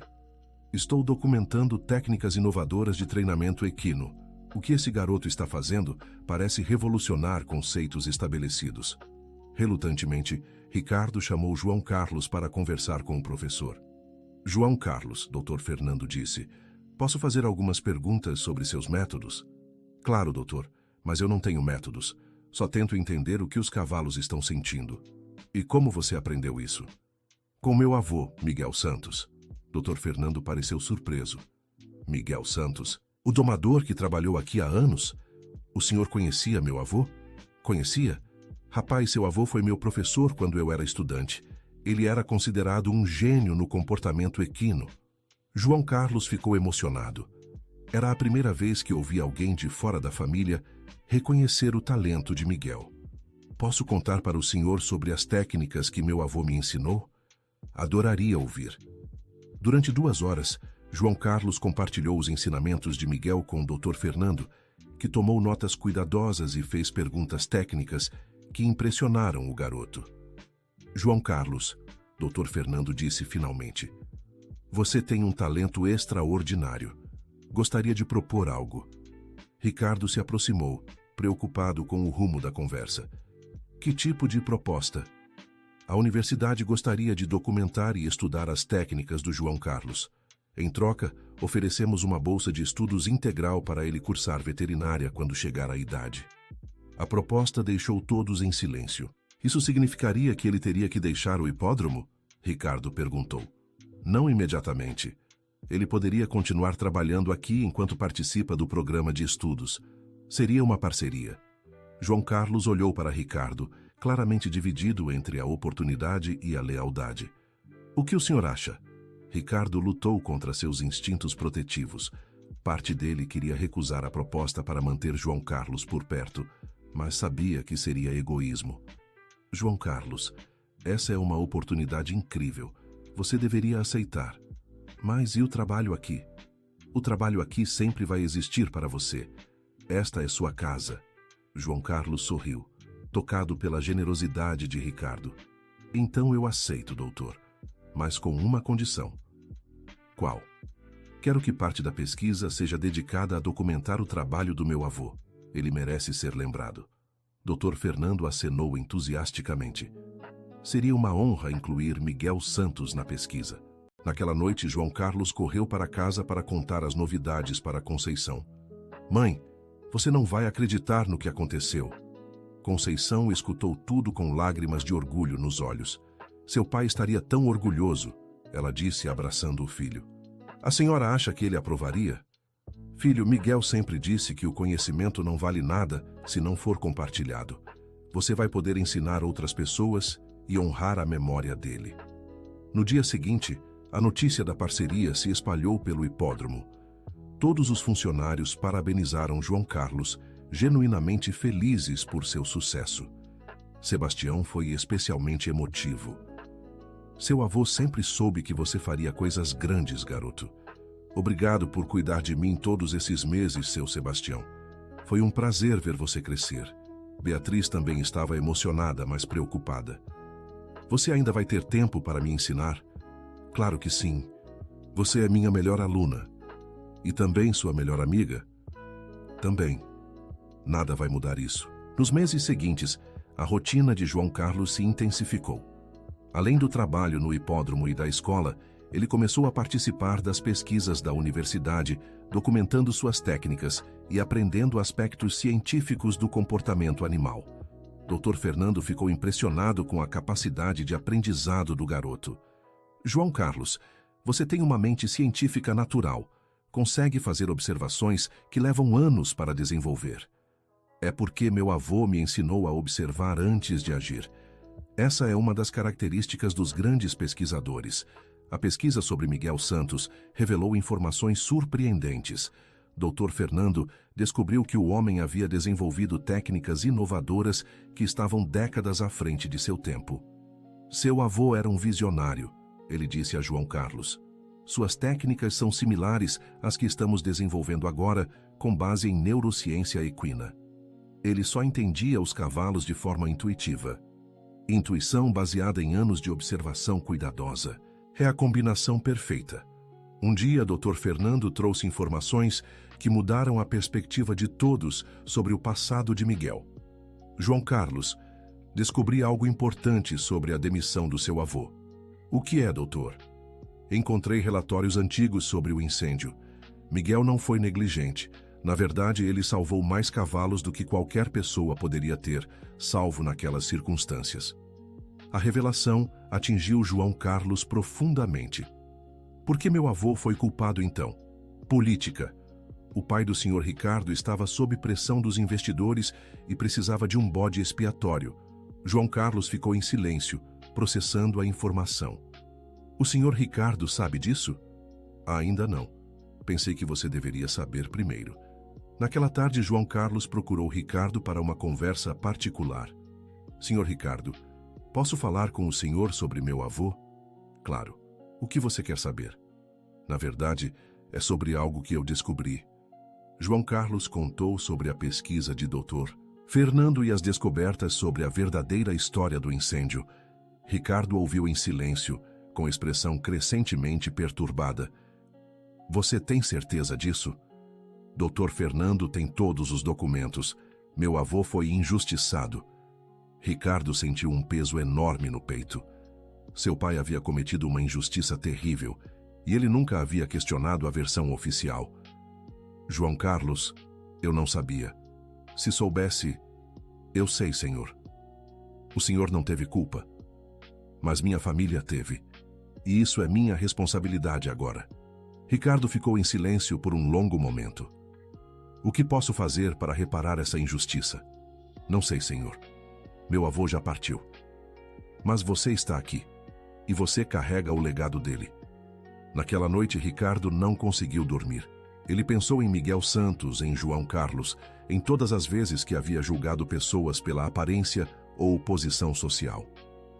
Estou documentando técnicas inovadoras de treinamento equino. O que esse garoto está fazendo parece revolucionar conceitos estabelecidos. Relutantemente, Ricardo chamou João Carlos para conversar com o professor. João Carlos, Dr. Fernando disse, posso fazer algumas perguntas sobre seus métodos? Claro, doutor, mas eu não tenho métodos. Só tento entender o que os cavalos estão sentindo. E como você aprendeu isso? Com meu avô, Miguel Santos. Dr. Fernando pareceu surpreso. Miguel Santos? O domador que trabalhou aqui há anos? O senhor conhecia meu avô? Conhecia? Rapaz, seu avô foi meu professor quando eu era estudante. Ele era considerado um gênio no comportamento equino. João Carlos ficou emocionado. Era a primeira vez que ouvi alguém de fora da família reconhecer o talento de Miguel. Posso contar para o senhor sobre as técnicas que meu avô me ensinou? Adoraria ouvir. Durante 2 horas, João Carlos compartilhou os ensinamentos de Miguel com o Dr. Fernando, que tomou notas cuidadosas e fez perguntas técnicas que impressionaram o garoto. João Carlos, Dr. Fernando disse finalmente, você tem um talento extraordinário. Gostaria de propor algo. Ricardo se aproximou, preocupado com o rumo da conversa. Que tipo de proposta? A universidade gostaria de documentar e estudar as técnicas do João Carlos. Em troca, oferecemos uma bolsa de estudos integral para ele cursar veterinária quando chegar à idade. A proposta deixou todos em silêncio. Isso significaria que ele teria que deixar o hipódromo? Ricardo perguntou. Não imediatamente. Ele poderia continuar trabalhando aqui enquanto participa do programa de estudos. Seria uma parceria. João Carlos olhou para Ricardo, claramente dividido entre a oportunidade e a lealdade. O que o senhor acha? Ricardo lutou contra seus instintos protetivos. Parte dele queria recusar a proposta para manter João Carlos por perto, mas sabia que seria egoísmo. João Carlos, essa é uma oportunidade incrível. Você deveria aceitar. Mas e o trabalho aqui? O trabalho aqui sempre vai existir para você. Esta é sua casa. João Carlos sorriu, tocado pela generosidade de Ricardo. Então eu aceito, doutor, mas com uma condição. Qual? Quero que parte da pesquisa seja dedicada a documentar o trabalho do meu avô. Ele merece ser lembrado. Dr. Fernando acenou entusiasticamente. Seria uma honra incluir Miguel Santos na pesquisa. Naquela noite, João Carlos correu para casa para contar as novidades para Conceição. Mãe, você não vai acreditar no que aconteceu. Conceição escutou tudo com lágrimas de orgulho nos olhos. Seu pai estaria tão orgulhoso, ela disse abraçando o filho. A senhora acha que ele aprovaria? Filho, Miguel sempre disse que o conhecimento não vale nada se não for compartilhado. Você vai poder ensinar outras pessoas e honrar a memória dele. No dia seguinte, a notícia da parceria se espalhou pelo hipódromo. Todos os funcionários parabenizaram João Carlos, genuinamente felizes por seu sucesso. Sebastião foi especialmente emotivo. Seu avô sempre soube que você faria coisas grandes, garoto. Obrigado por cuidar de mim todos esses meses, seu Sebastião. Foi um prazer ver você crescer. Beatriz também estava emocionada, mas preocupada. Você ainda vai ter tempo para me ensinar? Claro que sim. Você é minha melhor aluna. E também sua melhor amiga? Também. Nada vai mudar isso. Nos meses seguintes, a rotina de João Carlos se intensificou. Além do trabalho no hipódromo e da escola, ele começou a participar das pesquisas da universidade, documentando suas técnicas e aprendendo aspectos científicos do comportamento animal. Dr. Fernando ficou impressionado com a capacidade de aprendizado do garoto. João Carlos, você tem uma mente científica natural. Consegue fazer observações que levam anos para desenvolver. É porque meu avô me ensinou a observar antes de agir. Essa é uma das características dos grandes pesquisadores. A pesquisa sobre Miguel Santos revelou informações surpreendentes. Dr. Fernando descobriu que o homem havia desenvolvido técnicas inovadoras que estavam décadas à frente de seu tempo. Seu avô era um visionário, ele disse a João Carlos. Suas técnicas são similares às que estamos desenvolvendo agora, com base em neurociência equina. Ele só entendia os cavalos de forma intuitiva. Intuição baseada em anos de observação cuidadosa. É a combinação perfeita. Um dia, Dr. Fernando trouxe informações que mudaram a perspectiva de todos sobre o passado de Miguel. João Carlos, descobri algo importante sobre a demissão do seu avô. O que é, doutor? Encontrei relatórios antigos sobre o incêndio. Miguel não foi negligente. Na verdade, ele salvou mais cavalos do que qualquer pessoa poderia ter, salvo naquelas circunstâncias. A revelação atingiu João Carlos profundamente. Por que meu avô foi culpado então? Política. O pai do Sr. Ricardo estava sob pressão dos investidores e precisava de um bode expiatório. João Carlos ficou em silêncio, processando a informação. O Sr. Ricardo sabe disso? Ainda não. Pensei que você deveria saber primeiro. Naquela tarde, João Carlos procurou Ricardo para uma conversa particular. Sr. Ricardo, posso falar com o senhor sobre meu avô? Claro. O que você quer saber? Na verdade, é sobre algo que eu descobri. João Carlos contou sobre a pesquisa de Dr. Fernando e as descobertas sobre a verdadeira história do incêndio. Ricardo ouviu em silêncio, com expressão crescentemente perturbada. Você tem certeza disso? Dr. Fernando tem todos os documentos. Meu avô foi injustiçado. Ricardo sentiu um peso enorme no peito. Seu pai havia cometido uma injustiça terrível e ele nunca havia questionado a versão oficial. João Carlos, eu não sabia. Se soubesse, eu sei, senhor. O senhor não teve culpa, mas minha família teve. E isso é minha responsabilidade agora. Ricardo ficou em silêncio por um longo momento. O que posso fazer para reparar essa injustiça? Não sei, senhor. Meu avô já partiu. Mas você está aqui. E você carrega o legado dele. Naquela noite, Ricardo não conseguiu dormir. Ele pensou em Miguel Santos, em João Carlos, em todas as vezes que havia julgado pessoas pela aparência ou posição social.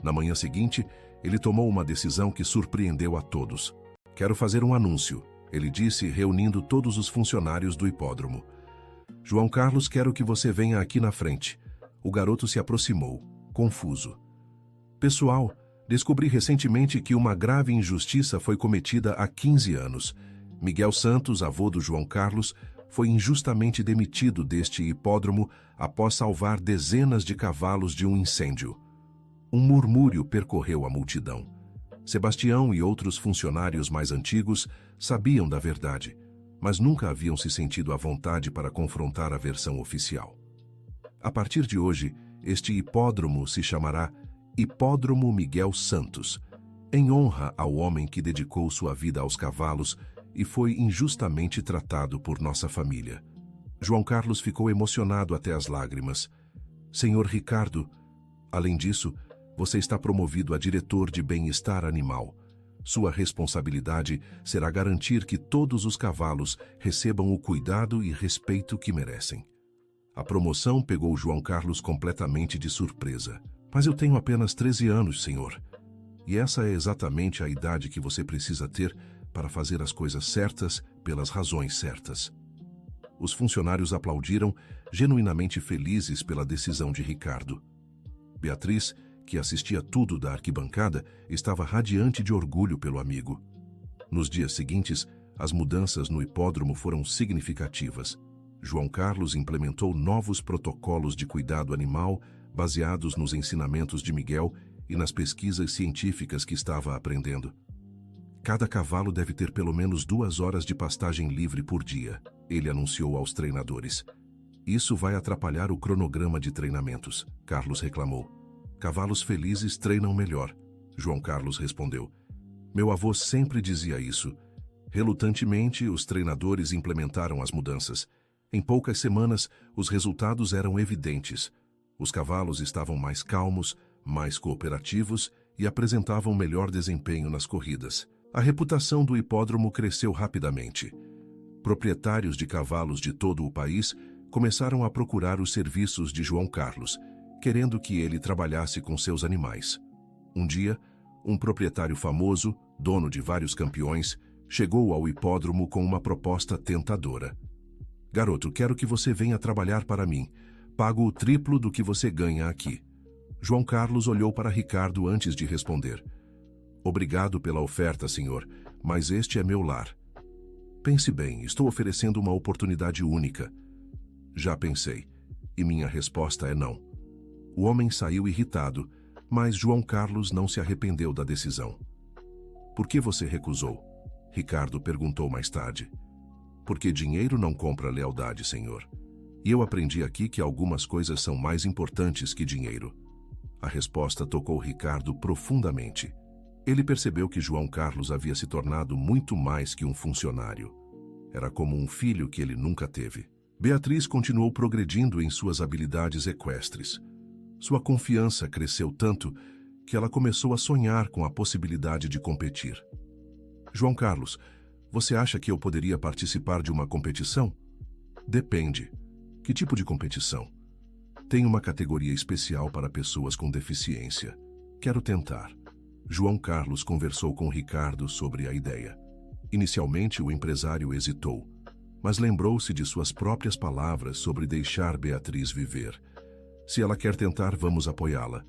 Na manhã seguinte, ele tomou uma decisão que surpreendeu a todos. Quero fazer um anúncio, ele disse, reunindo todos os funcionários do hipódromo. João Carlos, quero que você venha aqui na frente. O garoto se aproximou, confuso. Pessoal, descobri recentemente que uma grave injustiça foi cometida há 15 anos. Miguel Santos, avô do João Carlos, foi injustamente demitido deste hipódromo após salvar dezenas de cavalos de um incêndio. Um murmúrio percorreu a multidão. Sebastião e outros funcionários mais antigos sabiam da verdade, mas nunca haviam se sentido à vontade para confrontar a versão oficial. A partir de hoje, este hipódromo se chamará Hipódromo Miguel Santos, em honra ao homem que dedicou sua vida aos cavalos e foi injustamente tratado por nossa família. João Carlos ficou emocionado até as lágrimas. Senhor Ricardo, além disso, Você está promovido a diretor de bem-estar animal. Sua responsabilidade será garantir que todos os cavalos recebam o cuidado e respeito que merecem. A promoção pegou João Carlos completamente de surpresa. Mas eu tenho apenas 13 anos, senhor. E essa é exatamente a idade que você precisa ter para fazer as coisas certas pelas razões certas. Os funcionários aplaudiram, genuinamente felizes pela decisão de Ricardo. Beatriz, que assistia tudo da arquibancada, estava radiante de orgulho pelo amigo. Nos dias seguintes, as mudanças no hipódromo foram significativas. João Carlos implementou novos protocolos de cuidado animal baseados nos ensinamentos de Miguel e nas pesquisas científicas que estava aprendendo. Cada cavalo deve ter pelo menos 2 horas de pastagem livre por dia, ele anunciou aos treinadores. Isso vai atrapalhar o cronograma de treinamentos, Carlos reclamou. Cavalos felizes treinam melhor, João Carlos respondeu. Meu avô sempre dizia isso. Relutantemente, os treinadores implementaram as mudanças. Em poucas semanas, os resultados eram evidentes. Os cavalos estavam mais calmos, mais cooperativos e apresentavam melhor desempenho nas corridas. A reputação do hipódromo cresceu rapidamente. Proprietários de cavalos de todo o país começaram a procurar os serviços de João Carlos, querendo que ele trabalhasse com seus animais. Um dia, um proprietário famoso, dono de vários campeões, chegou ao hipódromo com uma proposta tentadora. Garoto, quero que você venha trabalhar para mim. Pago o triplo do que você ganha aqui. João Carlos olhou para Ricardo antes de responder. Obrigado pela oferta, senhor, mas este é meu lar. Pense bem, estou oferecendo uma oportunidade única. Já pensei, e minha resposta é não. O homem saiu irritado, mas João Carlos não se arrependeu da decisão. Por que você recusou? Ricardo perguntou mais tarde. Porque dinheiro não compra lealdade, senhor. E eu aprendi aqui que algumas coisas são mais importantes que dinheiro. A resposta tocou Ricardo profundamente. Ele percebeu que João Carlos havia se tornado muito mais que um funcionário. Era como um filho que ele nunca teve. Beatriz continuou progredindo em suas habilidades equestres. Sua confiança cresceu tanto que ela começou a sonhar com a possibilidade de competir. João Carlos, você acha que eu poderia participar de uma competição? Depende. Que tipo de competição? Tem uma categoria especial para pessoas com deficiência. Quero tentar. João Carlos conversou com Ricardo sobre a ideia. Inicialmente, o empresário hesitou, mas lembrou-se de suas próprias palavras sobre deixar Beatriz viver. Se ela quer tentar, vamos apoiá-la.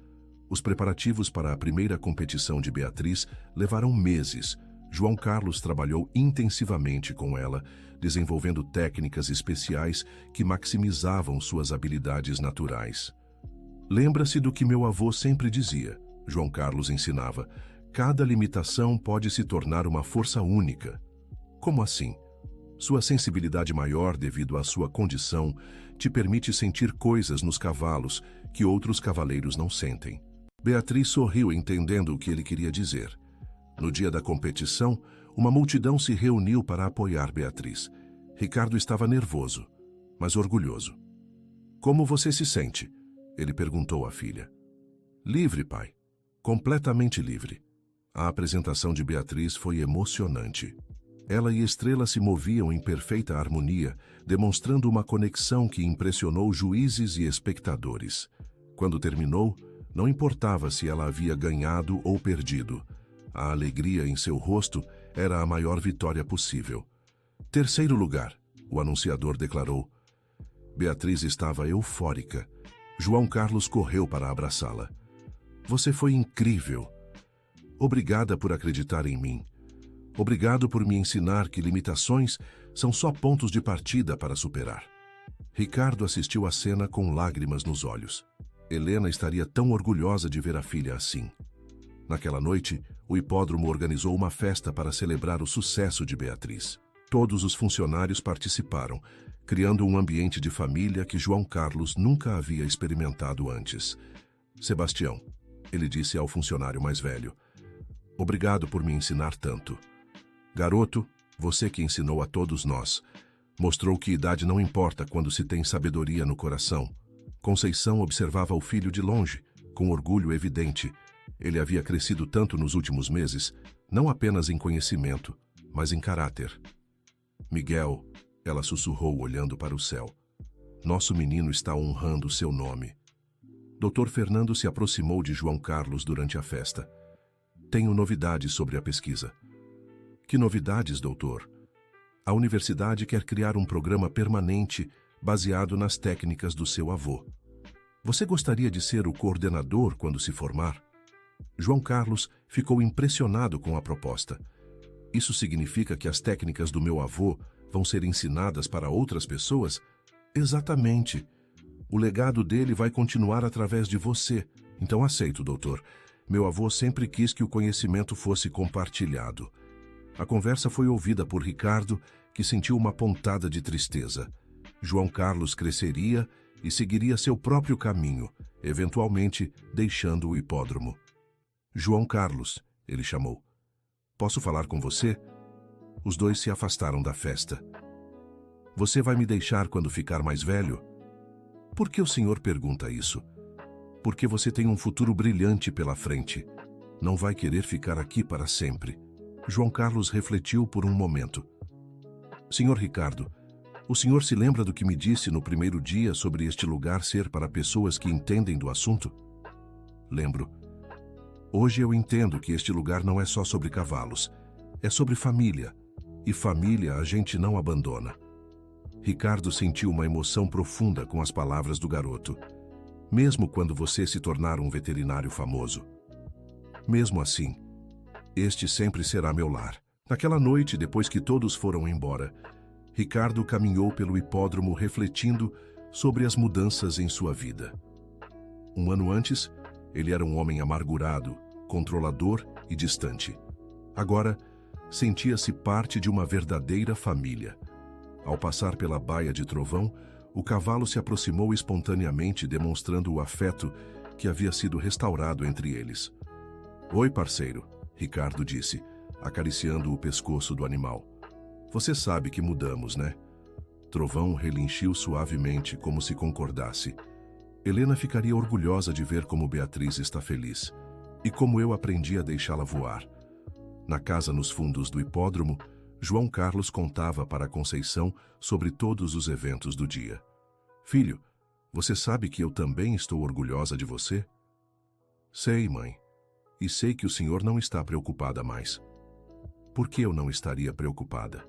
Os preparativos para a primeira competição de Beatriz levaram meses. João Carlos trabalhou intensivamente com ela, desenvolvendo técnicas especiais que maximizavam suas habilidades naturais. Lembra-se do que meu avô sempre dizia, João Carlos ensinava. Cada limitação pode se tornar uma força única. Como assim? Sua sensibilidade maior devido à sua condição te permite sentir coisas nos cavalos que outros cavaleiros não sentem. Beatriz sorriu entendendo o que ele queria dizer. No dia da competição, uma multidão se reuniu para apoiar Beatriz. Ricardo estava nervoso, mas orgulhoso. Como você se sente? Ele perguntou à filha. Livre, pai. Completamente livre. A apresentação de Beatriz foi emocionante. Ela e Estrela se moviam em perfeita harmonia, demonstrando uma conexão que impressionou juízes e espectadores. Quando terminou, não importava se ela havia ganhado ou perdido. A alegria em seu rosto era a maior vitória possível. Terceiro lugar, o anunciador declarou. Beatriz estava eufórica. João Carlos correu para abraçá-la. Você foi incrível. Obrigada por acreditar em mim. Obrigado por me ensinar que limitações são só pontos de partida para superar. Ricardo assistiu à cena com lágrimas nos olhos. Helena estaria tão orgulhosa de ver a filha assim. Naquela noite, o hipódromo organizou uma festa para celebrar o sucesso de Beatriz. Todos os funcionários participaram, criando um ambiente de família que João Carlos nunca havia experimentado antes. Sebastião, ele disse ao funcionário mais velho, obrigado por me ensinar tanto. Garoto, você que ensinou a todos nós, mostrou que idade não importa quando se tem sabedoria no coração. Conceição observava o filho de longe. Com orgulho evidente, ele havia crescido tanto nos últimos meses, não apenas em conhecimento, mas em caráter. Miguel, ela sussurrou olhando para o céu. Nosso menino está honrando seu nome. Dr. Fernando se aproximou de João Carlos durante a festa. Tenho novidades sobre a pesquisa. Que novidades, doutor? A universidade quer criar um programa permanente baseado nas técnicas do seu avô. Você gostaria de ser o coordenador quando se formar? João Carlos ficou impressionado com a proposta. Isso significa que as técnicas do meu avô vão ser ensinadas para outras pessoas? Exatamente. O legado dele vai continuar através de você. Então aceito, doutor. Meu avô sempre quis que o conhecimento fosse compartilhado. A conversa foi ouvida por Ricardo, que sentiu uma pontada de tristeza. João Carlos cresceria e seguiria seu próprio caminho, eventualmente deixando o hipódromo. João Carlos, ele chamou. Posso falar com você? Os dois se afastaram da festa. Você vai me deixar quando ficar mais velho? Por que o senhor pergunta isso? Porque você tem um futuro brilhante pela frente. Não vai querer ficar aqui para sempre. João Carlos refletiu por um momento. Senhor Ricardo, o senhor se lembra do que me disse no primeiro dia sobre este lugar ser para pessoas que entendem do assunto? Lembro. Hoje eu entendo que este lugar não é só sobre cavalos. É sobre família. E família a gente não abandona. Ricardo sentiu uma emoção profunda com as palavras do garoto. Mesmo quando você se tornar um veterinário famoso. Mesmo assim, este sempre será meu lar. Naquela noite, depois que todos foram embora, Ricardo caminhou pelo hipódromo refletindo sobre as mudanças em sua vida. Um ano antes, ele era um homem amargurado, controlador e distante. Agora, sentia-se parte de uma verdadeira família. Ao passar pela baía de Trovão, o cavalo se aproximou espontaneamente, demonstrando o afeto que havia sido restaurado entre eles. Oi, parceiro, Ricardo disse, acariciando o pescoço do animal. Você sabe que mudamos, né? Trovão relinchiu suavemente, como se concordasse. Helena ficaria orgulhosa de ver como Beatriz está feliz. E como eu aprendi a deixá-la voar. Na casa nos fundos do hipódromo, João Carlos contava para Conceição sobre todos os eventos do dia. Filho, você sabe que eu também estou orgulhosa de você? Sei, mãe. E sei que o senhor não está preocupada mais. Por que eu não estaria preocupada?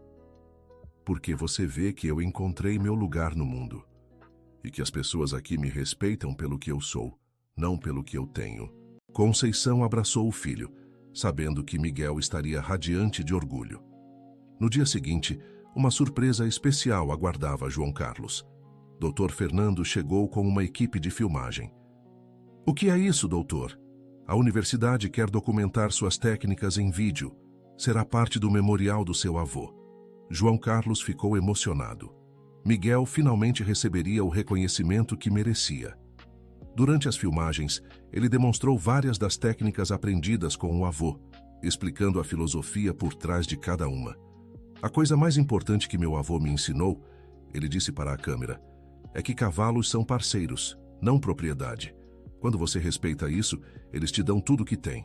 Porque você vê que eu encontrei meu lugar no mundo. E que as pessoas aqui me respeitam pelo que eu sou, não pelo que eu tenho. Conceição abraçou o filho, sabendo que Miguel estaria radiante de orgulho. No dia seguinte, uma surpresa especial aguardava João Carlos. Dr. Fernando chegou com uma equipe de filmagem. O que é isso, doutor? A universidade quer documentar suas técnicas em vídeo. Será parte do memorial do seu avô. João Carlos ficou emocionado. Miguel finalmente receberia o reconhecimento que merecia. Durante as filmagens, ele demonstrou várias das técnicas aprendidas com o avô, explicando a filosofia por trás de cada uma. A coisa mais importante que meu avô me ensinou, ele disse para a câmera, é que cavalos são parceiros, não propriedade. Quando você respeita isso, eles te dão tudo o que tem.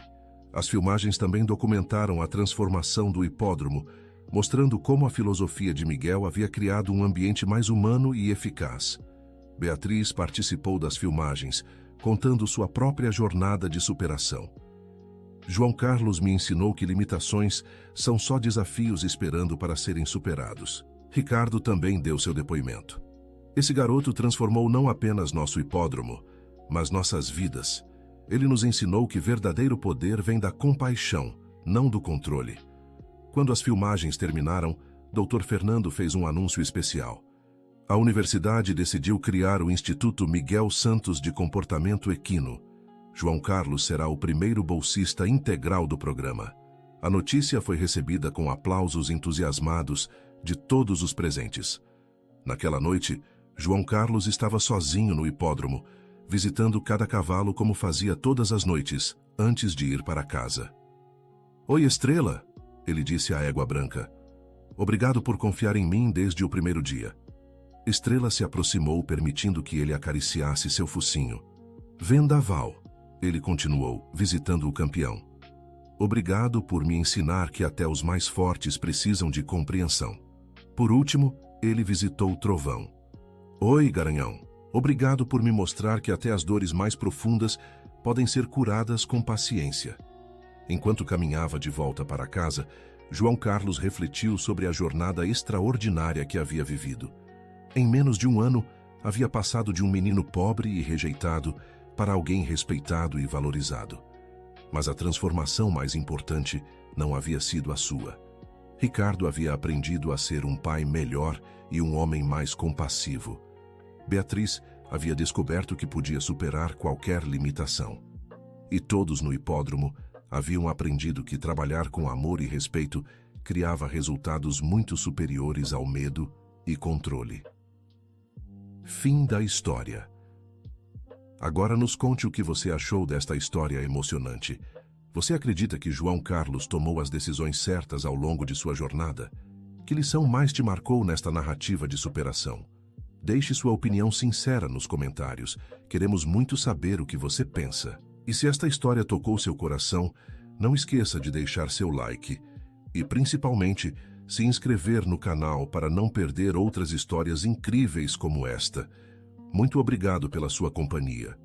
As filmagens também documentaram a transformação do hipódromo, mostrando como a filosofia de Miguel havia criado um ambiente mais humano e eficaz. Beatriz participou das filmagens, contando sua própria jornada de superação. João Carlos me ensinou que limitações são só desafios esperando para serem superados. Ricardo também deu seu depoimento. Esse garoto transformou não apenas nosso hipódromo, mas nossas vidas. Ele nos ensinou que verdadeiro poder vem da compaixão, não do controle. Quando as filmagens terminaram, Dr. Fernando fez um anúncio especial. A universidade decidiu criar o Instituto Miguel Santos de Comportamento Equino. João Carlos será o primeiro bolsista integral do programa. A notícia foi recebida com aplausos entusiasmados de todos os presentes. Naquela noite, João Carlos estava sozinho no hipódromo, visitando cada cavalo como fazia todas as noites, antes de ir para casa. Oi, Estrela, ele disse à égua branca. Obrigado por confiar em mim desde o primeiro dia. Estrela se aproximou, permitindo que ele acariciasse seu focinho. Vendaval, ele continuou, visitando o campeão. Obrigado por me ensinar que até os mais fortes precisam de compreensão. Por último, ele visitou o trovão. Oi, Garanhão. Obrigado por me mostrar que até as dores mais profundas podem ser curadas com paciência. Enquanto caminhava de volta para casa, João Carlos refletiu sobre a jornada extraordinária que havia vivido. Em menos de um ano, havia passado de um menino pobre e rejeitado para alguém respeitado e valorizado. Mas a transformação mais importante não havia sido a sua. Ricardo havia aprendido a ser um pai melhor e um homem mais compassivo. Beatriz havia descoberto que podia superar qualquer limitação. E todos no hipódromo haviam aprendido que trabalhar com amor e respeito criava resultados muito superiores ao medo e controle. Fim da história. Agora nos conte o que você achou desta história emocionante. Você acredita que João Carlos tomou as decisões certas ao longo de sua jornada? Que lição mais te marcou nesta narrativa de superação? Deixe sua opinião sincera nos comentários. Queremos muito saber o que você pensa. E se esta história tocou seu coração, não esqueça de deixar seu like e, principalmente, se inscrever no canal para não perder outras histórias incríveis como esta. Muito obrigado pela sua companhia.